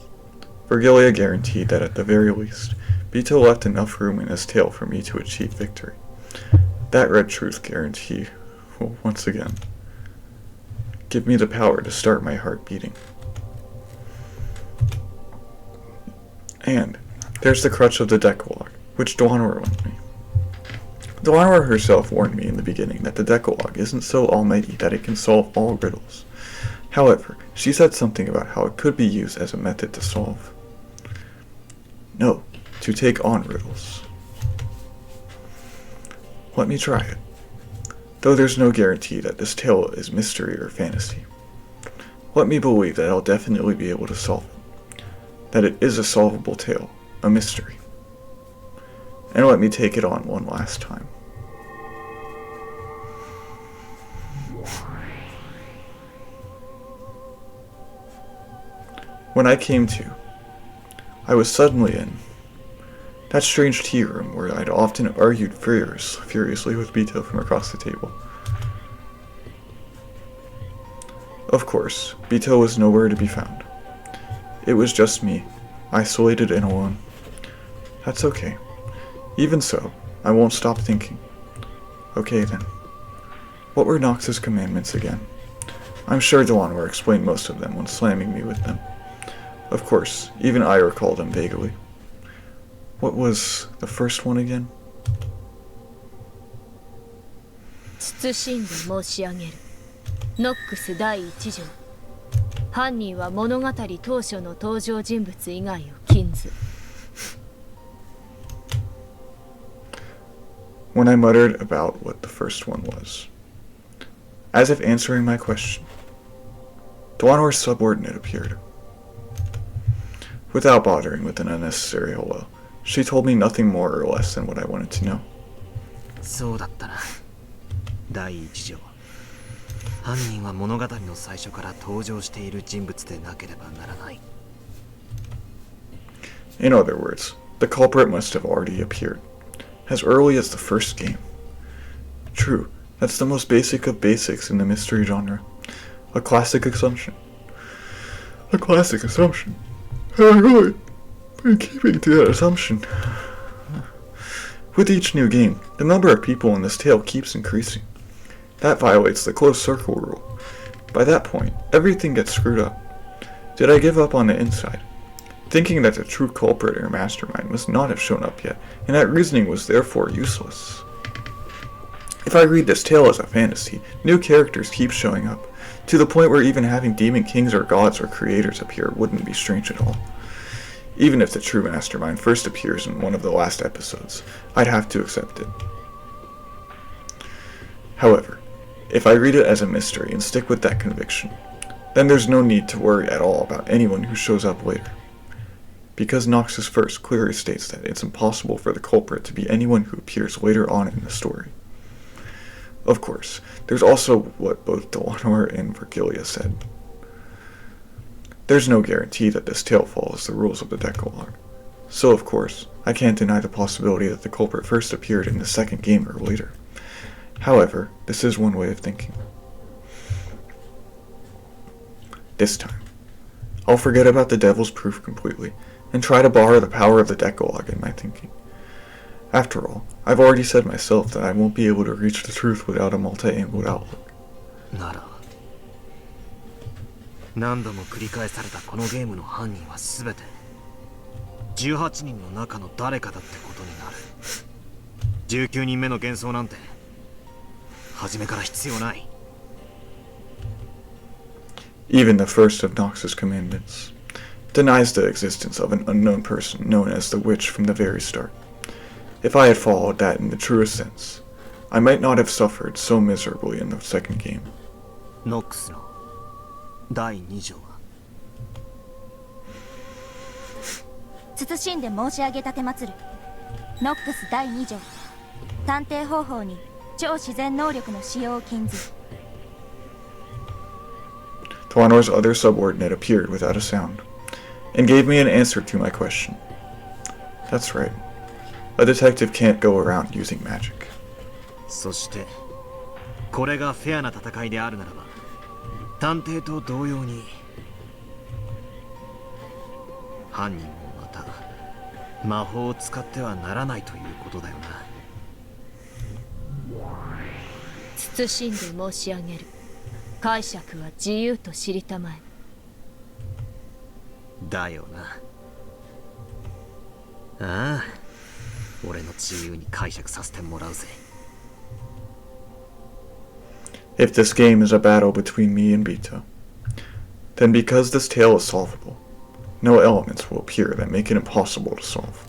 Virgilia guaranteed that at the very least, Beato left enough room in his tale for me to achieve victory. That red truth guarantee will once again give me the power to start my heart beating. And there's the crutch of the Decalogue, which Duanor lent me. Duanor herself warned me in the beginning that the Decalogue isn't so almighty that it can solve all riddles. However, she said something about how it could be used as a method to solve. No, to take on riddles. Let me try it, though there's no guarantee that this tale is mystery or fantasy. Let me believe that I'll definitely be able to solve it, that it is a solvable tale, a mystery. And let me take it on one last time. When I came to, I was suddenly in that strange tea room where I'd often argued furiously with Bito from across the table. Of course, Bito was nowhere to be found. It was just me, isolated and alone. That's okay. Even so, I won't stop thinking. Okay then. What were Nox's commandments again? I'm sure Delanour explained most of them when slamming me with them. Of course, even I recall them vaguely. What was the first one again? 謹んで申し上げる。ノックス第1条。犯人は物語当初の登場人物以外を禁ず。When I muttered about what the first one was, as if answering my question, Delanour's subordinate appeared. Without bothering with an unnecessary hello, she told me nothing more or less than what I wanted to know. そうだったな。第1条。犯人は物語の最初から登場している人物でなければならない。In other words, the culprit must have already appeared, as early as the first game. True, that's the most basic of basics in the mystery genre. A classic assumption. A classic assumption. And I really been keeping to that assumption. With each new game, the number of people in this tale keeps increasing. That violates the closed circle rule. By that point, everything gets screwed up. Did I give up on the inside? Thinking that the true culprit or mastermind must not have shown up yet, and that reasoning was therefore useless. If I read this tale as a fantasy, new characters keep showing up, to the point where even having demon kings or gods or creators appear wouldn't be strange at all. Even if the true mastermind first appears in one of the last episodes, I'd have to accept it. However, if I read it as a mystery and stick with that conviction, then there's no need to worry at all about anyone who shows up later. Because Noxus First clearly states that it's impossible for the culprit to be anyone who appears later on in the story. Of course, there's also what both Delanour and Virgilia said. There's no guarantee that this tale follows the rules of the Decalogue. So of course, I can't deny the possibility that the culprit first appeared in the second game or later. However, this is one way of thinking. This time, I'll forget about the devil's proof completely, and try to borrow the power of the Decalogue in my thinking. After all, I've already said myself that I won't be able to reach the truth without a multi-angled outlook. なら、何度も繰り返されたこのゲームの犯人は全て18人の中の誰かだってことになる。19人目の幻想なんて初めから必要ない。Even the first of Nox's commandments denies the existence of an unknown person known as the Witch from the very start. If I had followed that in the truest sense, I might not have suffered so miserably in the second game. ノックスの第2条は謹んで申し上げたてまつる。ノックス第2条。探偵方法に超自然能力の使用を禁ず。Delanour's other subordinate appeared without a sound, and gave me an answer to my question. That's right. A detective can't go around using magic. そしてこれがフェアな戦いであるならば、探偵と同様に犯人もまた魔法を使ってはならないということだよな。謹んで申し上げる。解釈は自由と知りたまえ。だよな。ああ、俺の自由に解釈させてもらうぜ。If this game is a battle between me and Bito, then because this tale is solvable, no elements will appear that make it impossible to solve.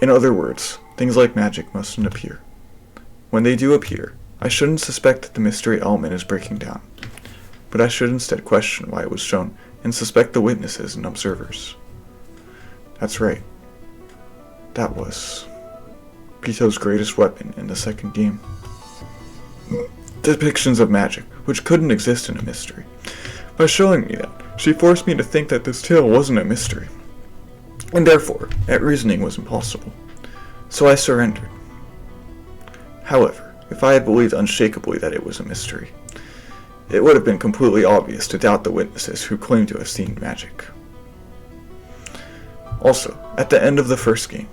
In other words, things like magic mustn't appear. When they do appear, I shouldn't suspect that the mystery element is breaking down, but I should instead question why it was shown and suspect the witnesses and observers. That's right. That was Bito's greatest weapon in the second game. Depictions of magic, which couldn't exist in a mystery, By showing me that, she forced me to think that this tale wasn't a mystery, and therefore, that reasoning was impossible. So I surrendered. However, if I had believed unshakably that it was a mystery, it would have been completely obvious to doubt the witnesses who claimed to have seen magic. Also, at the end of the first game,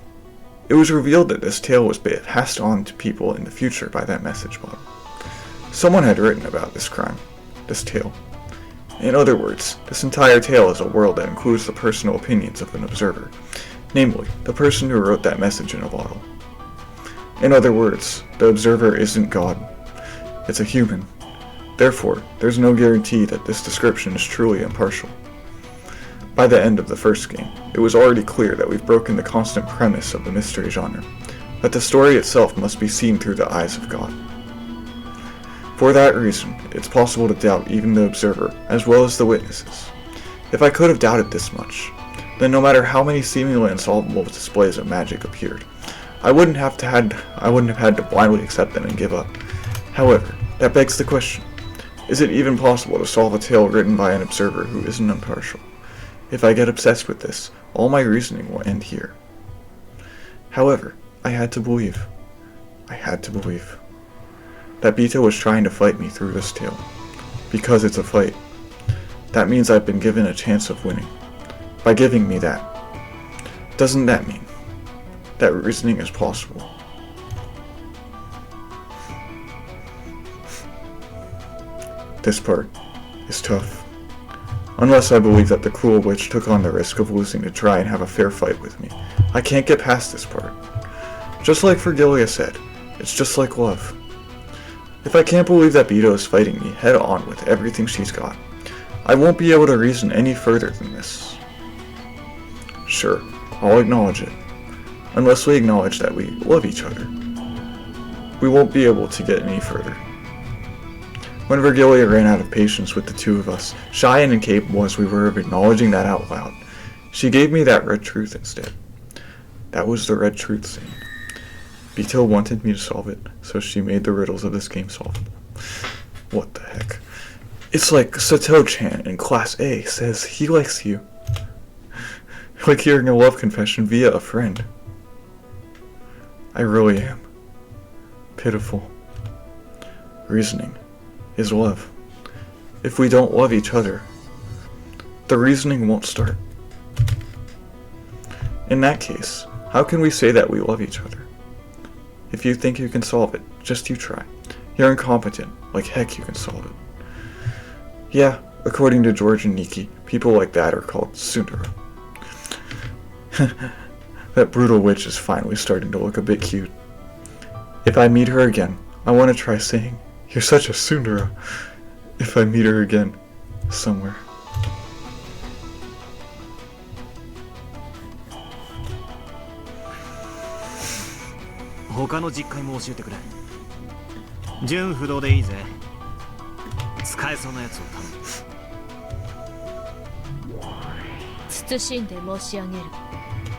it was revealed that this tale was passed on to people in the future by that message bot. Someone had written about this crime, this tale. In other words, this entire tale is a world that includes the personal opinions of an observer, namely, the person who wrote that message in a bottle. In other words, the observer isn't God. It's a human. Therefore, there's no guarantee that this description is truly impartial. By the end of the first game, it was already clear that we've broken the constant premise of the mystery genre, that the story itself must be seen through the eyes of God. For that reason, it's possible to doubt even the observer as well as the witnesses. If I could have doubted this much, then no matter how many seemingly unsolvable displays of magic appeared, I wouldn't have had to blindly accept them and give up. However, that begs the question, is it even possible to solve a tale written by an observer who isn't impartial? If I get obsessed with this, all my reasoning will end here. However, I had to believe that Bito was trying to fight me through this tale. Because it's a fight, that means I've been given a chance of winning. By giving me that, doesn't that mean that reasoning is possible? This part is tough. Unless I believe that the cruel witch took on the risk of losing to try and have a fair fight with me, I can't get past this part. Just like Virgilia said, it's just like love. If I can't believe that Bito is fighting me head on with everything she's got, I won't be able to reason any further than this. Sure, I'll acknowledge it. Unless we acknowledge that we love each other, we won't be able to get any further. When Virgilia ran out of patience with the two of us, shy and incapable as we were of acknowledging that out loud, she gave me that red truth instead. That was the red truth scene. Bito wanted me to solve it, so she made the riddles of this game solvable. What the heck? It's like Sato-chan in Class A says he likes you. Like hearing a love confession via a friend. I really am. Pitiful. Reasoning is love. If we don't love each other, the reasoning won't start. In that case, how can we say that we love each other? If you think you can solve it, just you try. You're incompetent, like heck you can solve it. Yeah, according to George and Nikki, people like that are called tsundere. That brutal witch is finally starting to look a bit cute. If I meet her again, I want to try saying, "You're such a tsundere," if I meet her again, somewhere.謹んで申し上げる。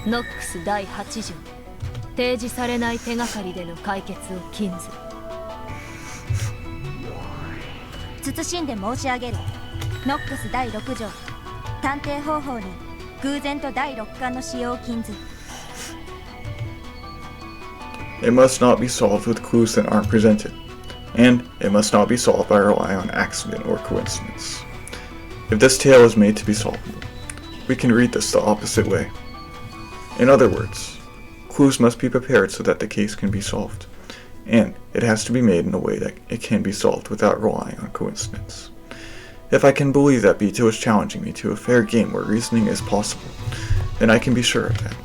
ノックス第8条。提示されない手がかりでの解決を禁ず。謹んで申し上げる。ノックス第6条。探偵方法に偶然と第6巻の使用を禁ず。It must not be solved with clues that aren't presented, and it must not be solved by relying on accident or coincidence. If this tale is made to be solvable, we can read this the opposite way. In other words, clues must be prepared so that the case can be solved, and it has to be made in a way that it can be solved without relying on coincidence. If I can believe that Bito is challenging me to a fair game where reasoning is possible, then I can be sure of that.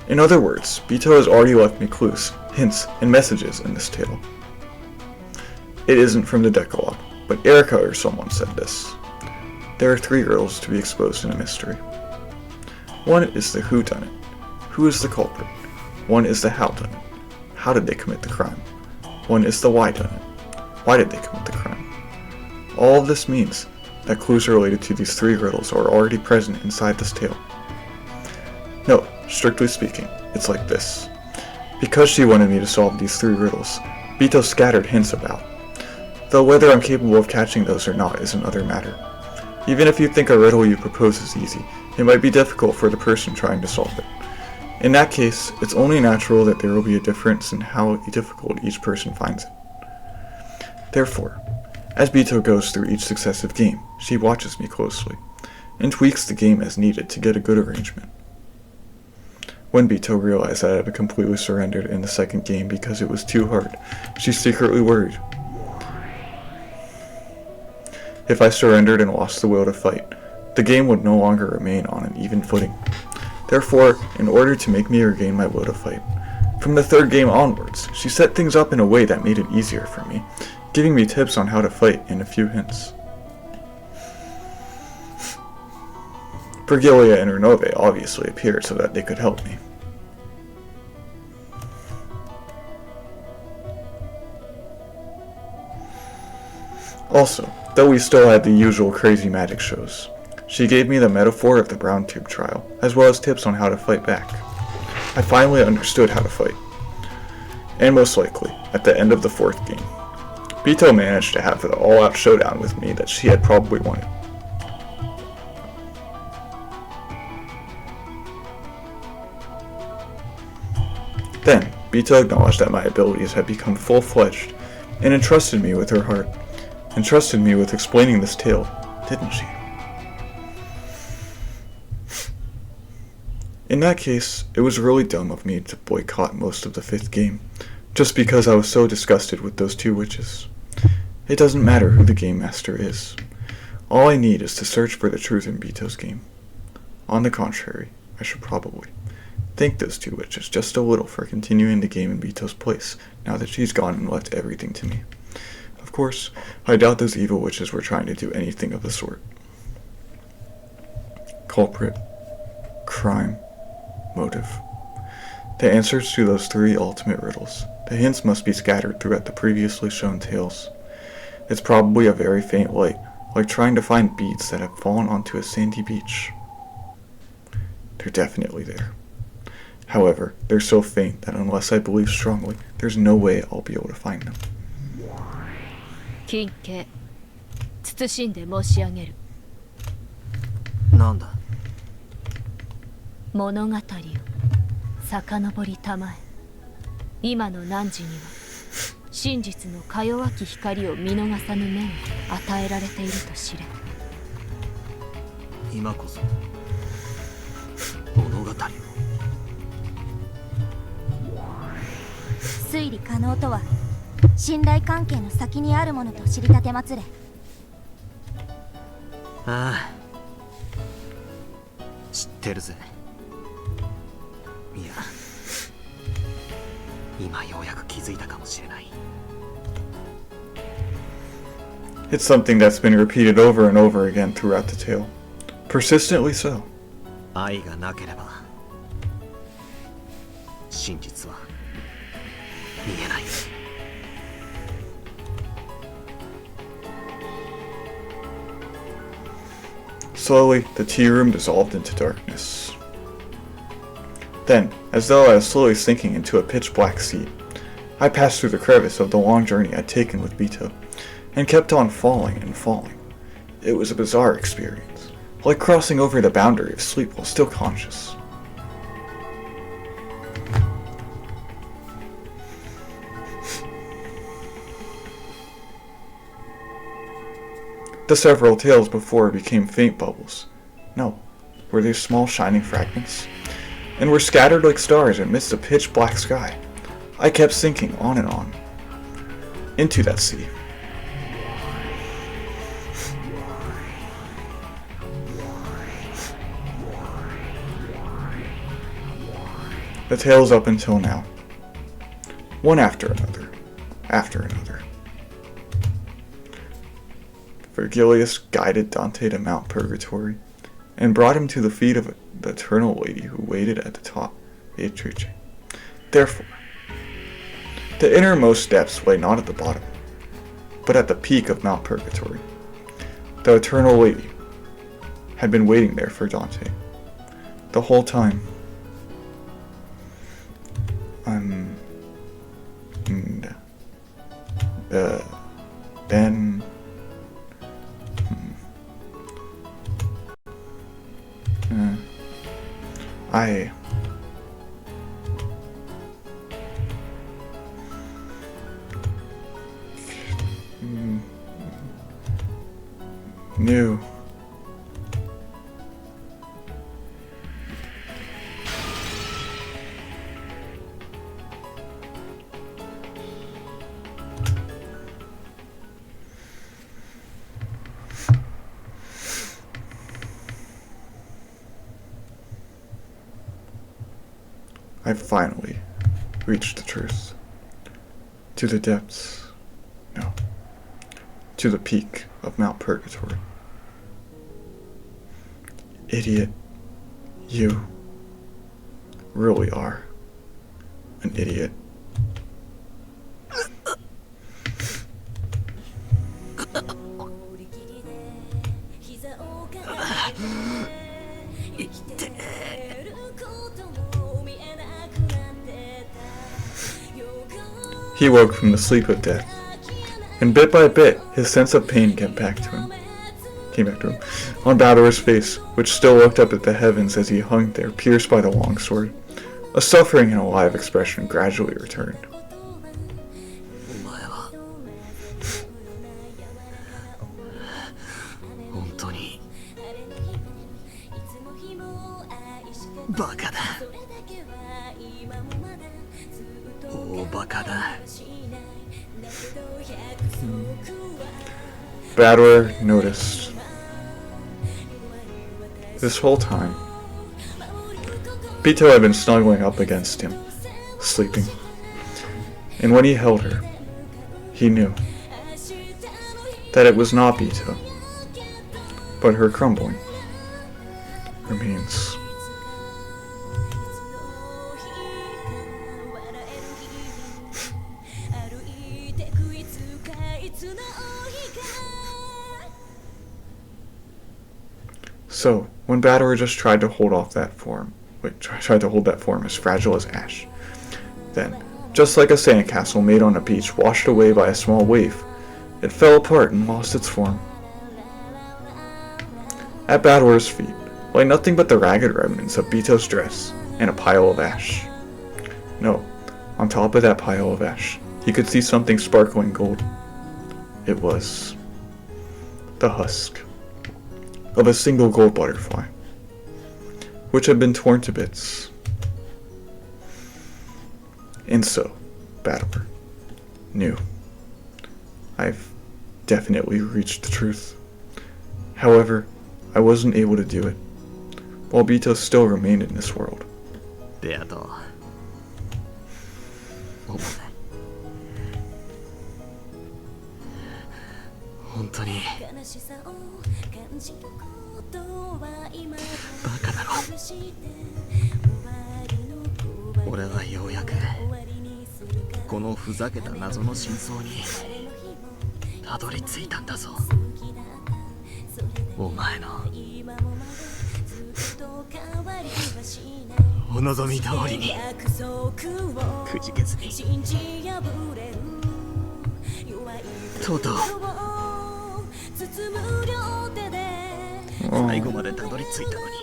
In other words, Bito has already left me clues, hints, and messages in this tale. It isn't from the Decalogue, but Erika or someone said this. There are 3 riddles to be exposed in a mystery. One is the whodunit. Who is the culprit? One is the howdunit. How did they commit the crime? One is the whydunit. Why did they commit the crime? All of this means that clues related to these 3 riddles are already present inside this tale. No, strictly speaking, it's like this. Because she wanted me to solve these 3 riddles, Bito scattered hints about, though whether I'm capable of catching those or not is another matter. Even if you think a riddle you propose is easy, it might be difficult for the person trying to solve it. In that case, it's only natural that there will be a difference in how difficult each person finds it. Therefore, as Bito goes through each successive game, she watches me closely, and tweaks the game as needed to get a good arrangement. When Bito realized that I had completely surrendered in the second game because it was too hard, she secretly worried. If I surrendered and lost the will to fight, the game would no longer remain on an even footing. Therefore, in order to make me regain my will to fight, from the third game onwards, she set things up in a way that made it easier for me, giving me tips on how to fight and a few hints. Virgilia and Renove obviously appeared so that they could help me. Also, though we still had the usual crazy magic shows, she gave me the metaphor of the brown tube trial, as well as tips on how to fight back. I finally understood how to fight. And most likely, at the end of the fourth game, Bito managed to have an all-out showdown with me that she had probably wanted. Then, Bito acknowledged that my abilities had become full-fledged, and entrusted me with her heart. Entrusted me with explaining this tale, didn't she? In that case, it was really dumb of me to boycott most of the fifth game, just because I was so disgusted with those two witches. It doesn't matter who the game master is. All I need is to search for the truth in Bito's game. On the contrary, I should probably thank those two witches just a little for continuing the game in Bito's place, now that she's gone and left everything to me. Of course, I doubt those evil witches were trying to do anything of the sort. Culprit, crime, motive. The answers to those three ultimate riddles. The hints must be scattered throughout the previously shown tales. It's probably a very faint light, like trying to find beads that have fallen onto a sandy beach. They're definitely there. However, they're so faint that unless I believe strongly, there's no way I'll be able to find them. 金家謹んで申し上げる。なんだ。物語を遡りたまえ。今の汝には真実のか弱き光を見逃さぬ目を与えられていると知れ。今こそ物語を。推理可能とは信頼関係の先にあるものと知りたてまつれ。ああ、知ってるぜ。いや、今ようやく気づいたかもしれない。It's something that's been repeated over and over again throughout the tale. Persistently so. 愛がなければ真実は見えない。Slowly, the tea room dissolved into darkness. Then, as though I was slowly sinking into a pitch-black sea, I passed through the crevice of the long journey I'd taken with Bito, and kept on falling and falling. It was a bizarre experience, like crossing over the boundary of sleep while still conscious. The several tales before became faint bubbles. No, were they small shining fragments? And were scattered like stars amidst a pitch-black sky. I kept sinking on and on, into that sea. The tales up until now. One after another, after another. Virgilius guided Dante to Mount Purgatory, and brought him to the feet of the eternal lady who waited at the top, Beatrice. Therefore, the innermost depths lay not at the bottom, but at the peak of Mount Purgatory. The eternal lady had been waiting there for Dante. The whole time. I knew I finally reached the truth. To the depths, no, to the peak of Mount Purgatory. Idiot, you really are an idiot. He woke from the sleep of death, and bit by bit, his sense of pain came back to him. On Balor's face, which still looked up at the heavens as he hung there, pierced by the longsword, a suffering and alive expression gradually returned. Balor noticed. This whole time, Beato had been snuggling up against him, sleeping. And when he held her, he knew that it was not Beato, but her crumbling remains. So, when Balor just tried to hold that form as fragile as ash, then, just like a sandcastle made on a beach washed away by a small wave, it fell apart and lost its form. At Balor's feet lay nothing but the ragged remnants of Beato's dress and a pile of ash. No, on top of that pile of ash, he could see something sparkling gold. It was the husk of a single gold butterfly, which had been torn to bits. And so, Balor knew. I've definitely reached the truth. However, I wasn't able to do it, while Beato still remained in this world. Beato.俺はようやくこのふざけた謎の真相にたどり着いたんだぞ。お前のお望み通りにくじけずにとうとう最後までたどり着いたのに。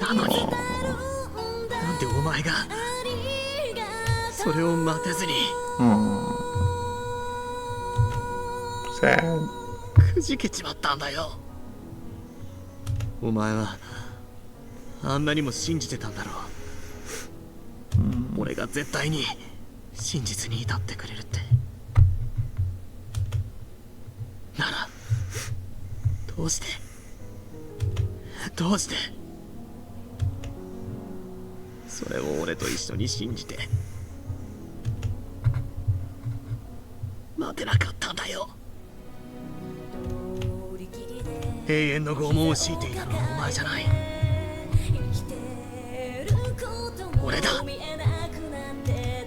なのになんでお前がそれを待てずにくじけちまったんだよ。お前はあんなにも信じてたんだろう。俺が絶対に真実に至ってくれるってならどうしてそれを俺と一緒に信じて待てなかったんだよ。永遠の拷問を強いていたのはお前じゃない、俺だ。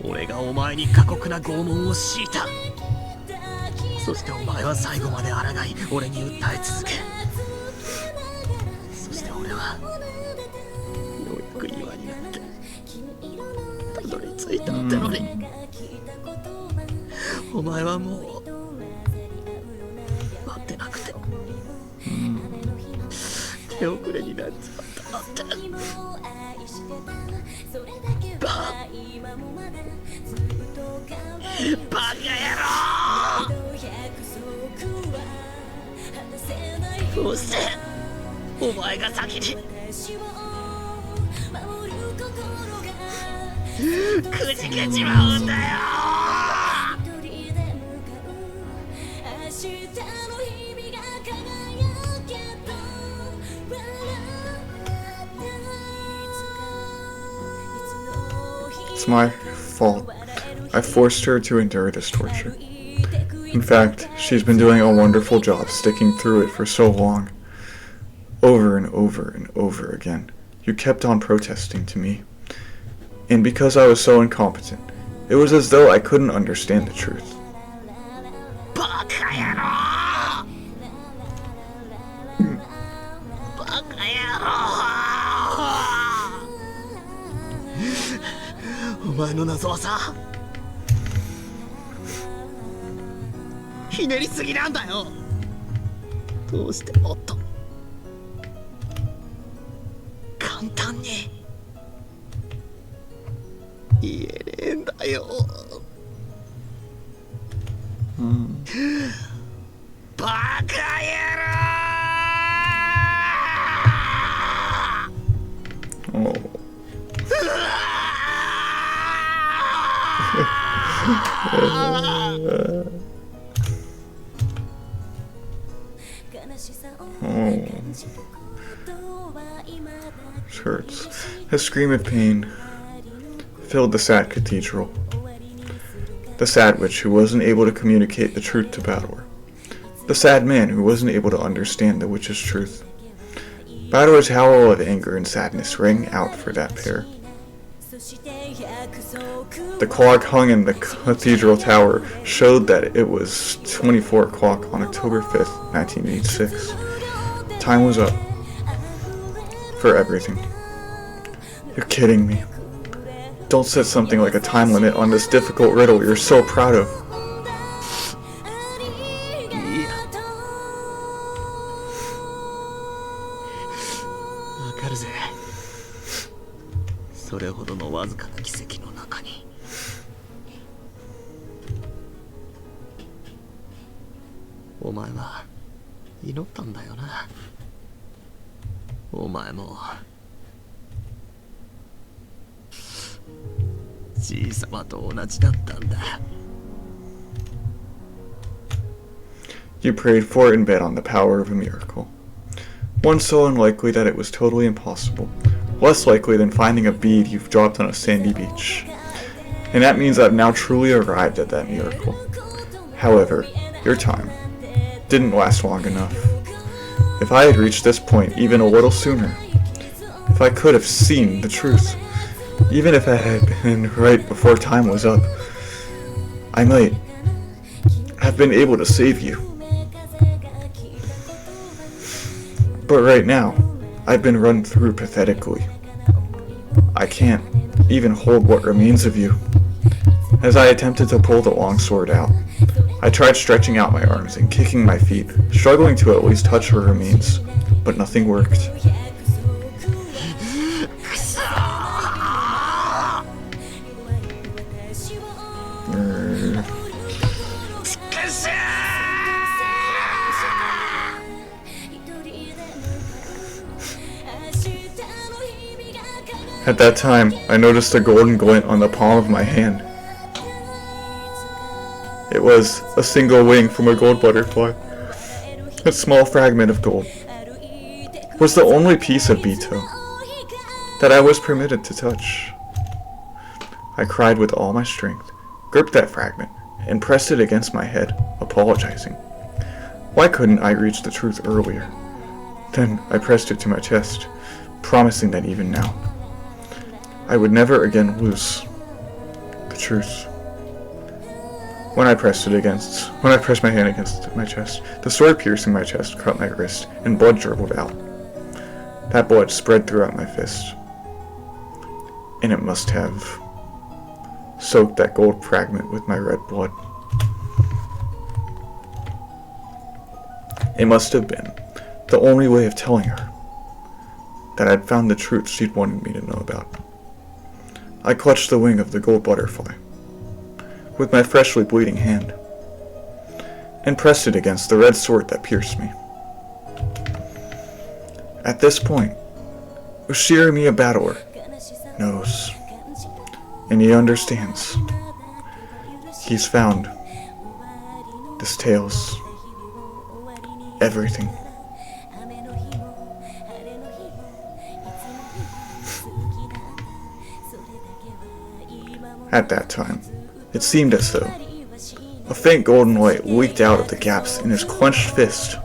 俺がお前に過酷な拷問を強いた。そしてお前は最後まで抗い俺に訴え続け、そして俺はようやく岩になってたどり着いたってのに、お前はもう待ってなくて手遅れになっちまったなんて。バカ野郎。どうしてお前が先にくじけちまうんだよ。It's my fault. I forced her to endure this torture. In fact, she's been doing a wonderful job sticking through it for so long. Over and over and over again, you kept on protesting to me. And because I was so incompetent, it was as though I couldn't understand the truth. バカ野郎。バカ野郎。お前の謎はさ、ひねりすぎなんだよ。どうしてもっと簡単に言えねえんだよ。バカ野郎。Oh. Oh. Hurts. A scream of pain filled the sad cathedral. The sad witch who wasn't able to communicate the truth to Bador. The sad man who wasn't able to understand the witch's truth. Bador's howl of anger and sadness rang out for that pair. The clock hung in the cathedral tower showed that it was 24 o'clock on October 5th, 1986. Time was up. For everything. You're kidding me. Don't set something like a time limit on this difficult riddle you're so proud of. いいや。わかるぜ。それほどのわずかな奇跡の中にお前は祈ったんだよな。お前もじいさまと同じだったんだ。You prayed for it in bed on the power of a miracle. One so unlikely that it was totally impossible. Less likely than finding a bead you've dropped on a sandy beach. And that means I've now truly arrived at that miracle. However, your time didn't last long enough. If I had reached this point even a little sooner, if I could have seen the truth, even if I had been right before time was up, I might have been able to save you. But right now, I've been run through pathetically. I can't even hold what remains of you. As I attempted to pull the long sword out, I tried stretching out my arms and kicking my feet, struggling to at least touch her remains, but nothing worked. At that time, I noticed a golden glint on the palm of my hand. It was a single wing from a gold butterfly. A small fragment of gold was the only piece of Bito that I was permitted to touch. I cried with all my strength, gripped that fragment, and pressed it against my head, apologizing. Why couldn't I reach the truth earlier? Then I pressed it to my chest, promising that even now, I would never again lose the truth. When I pressed my hand against my chest, the sword piercing my chest cut my wrist, and blood dribbled out. That blood spread throughout my fist, and it must have soaked that gold fragment with my red blood. It must have been the only way of telling her that I'd found the truth she'd wanted me to know about. I clutched the wing of the gold butterfly with my freshly bleeding hand and pressed it against the red sword that pierced me. At this point, Ushirimi, a battler, knows, and he understands. He's found this tale's everything. At that time, it seemed as though a faint golden light leaked out of the gaps in his clenched fist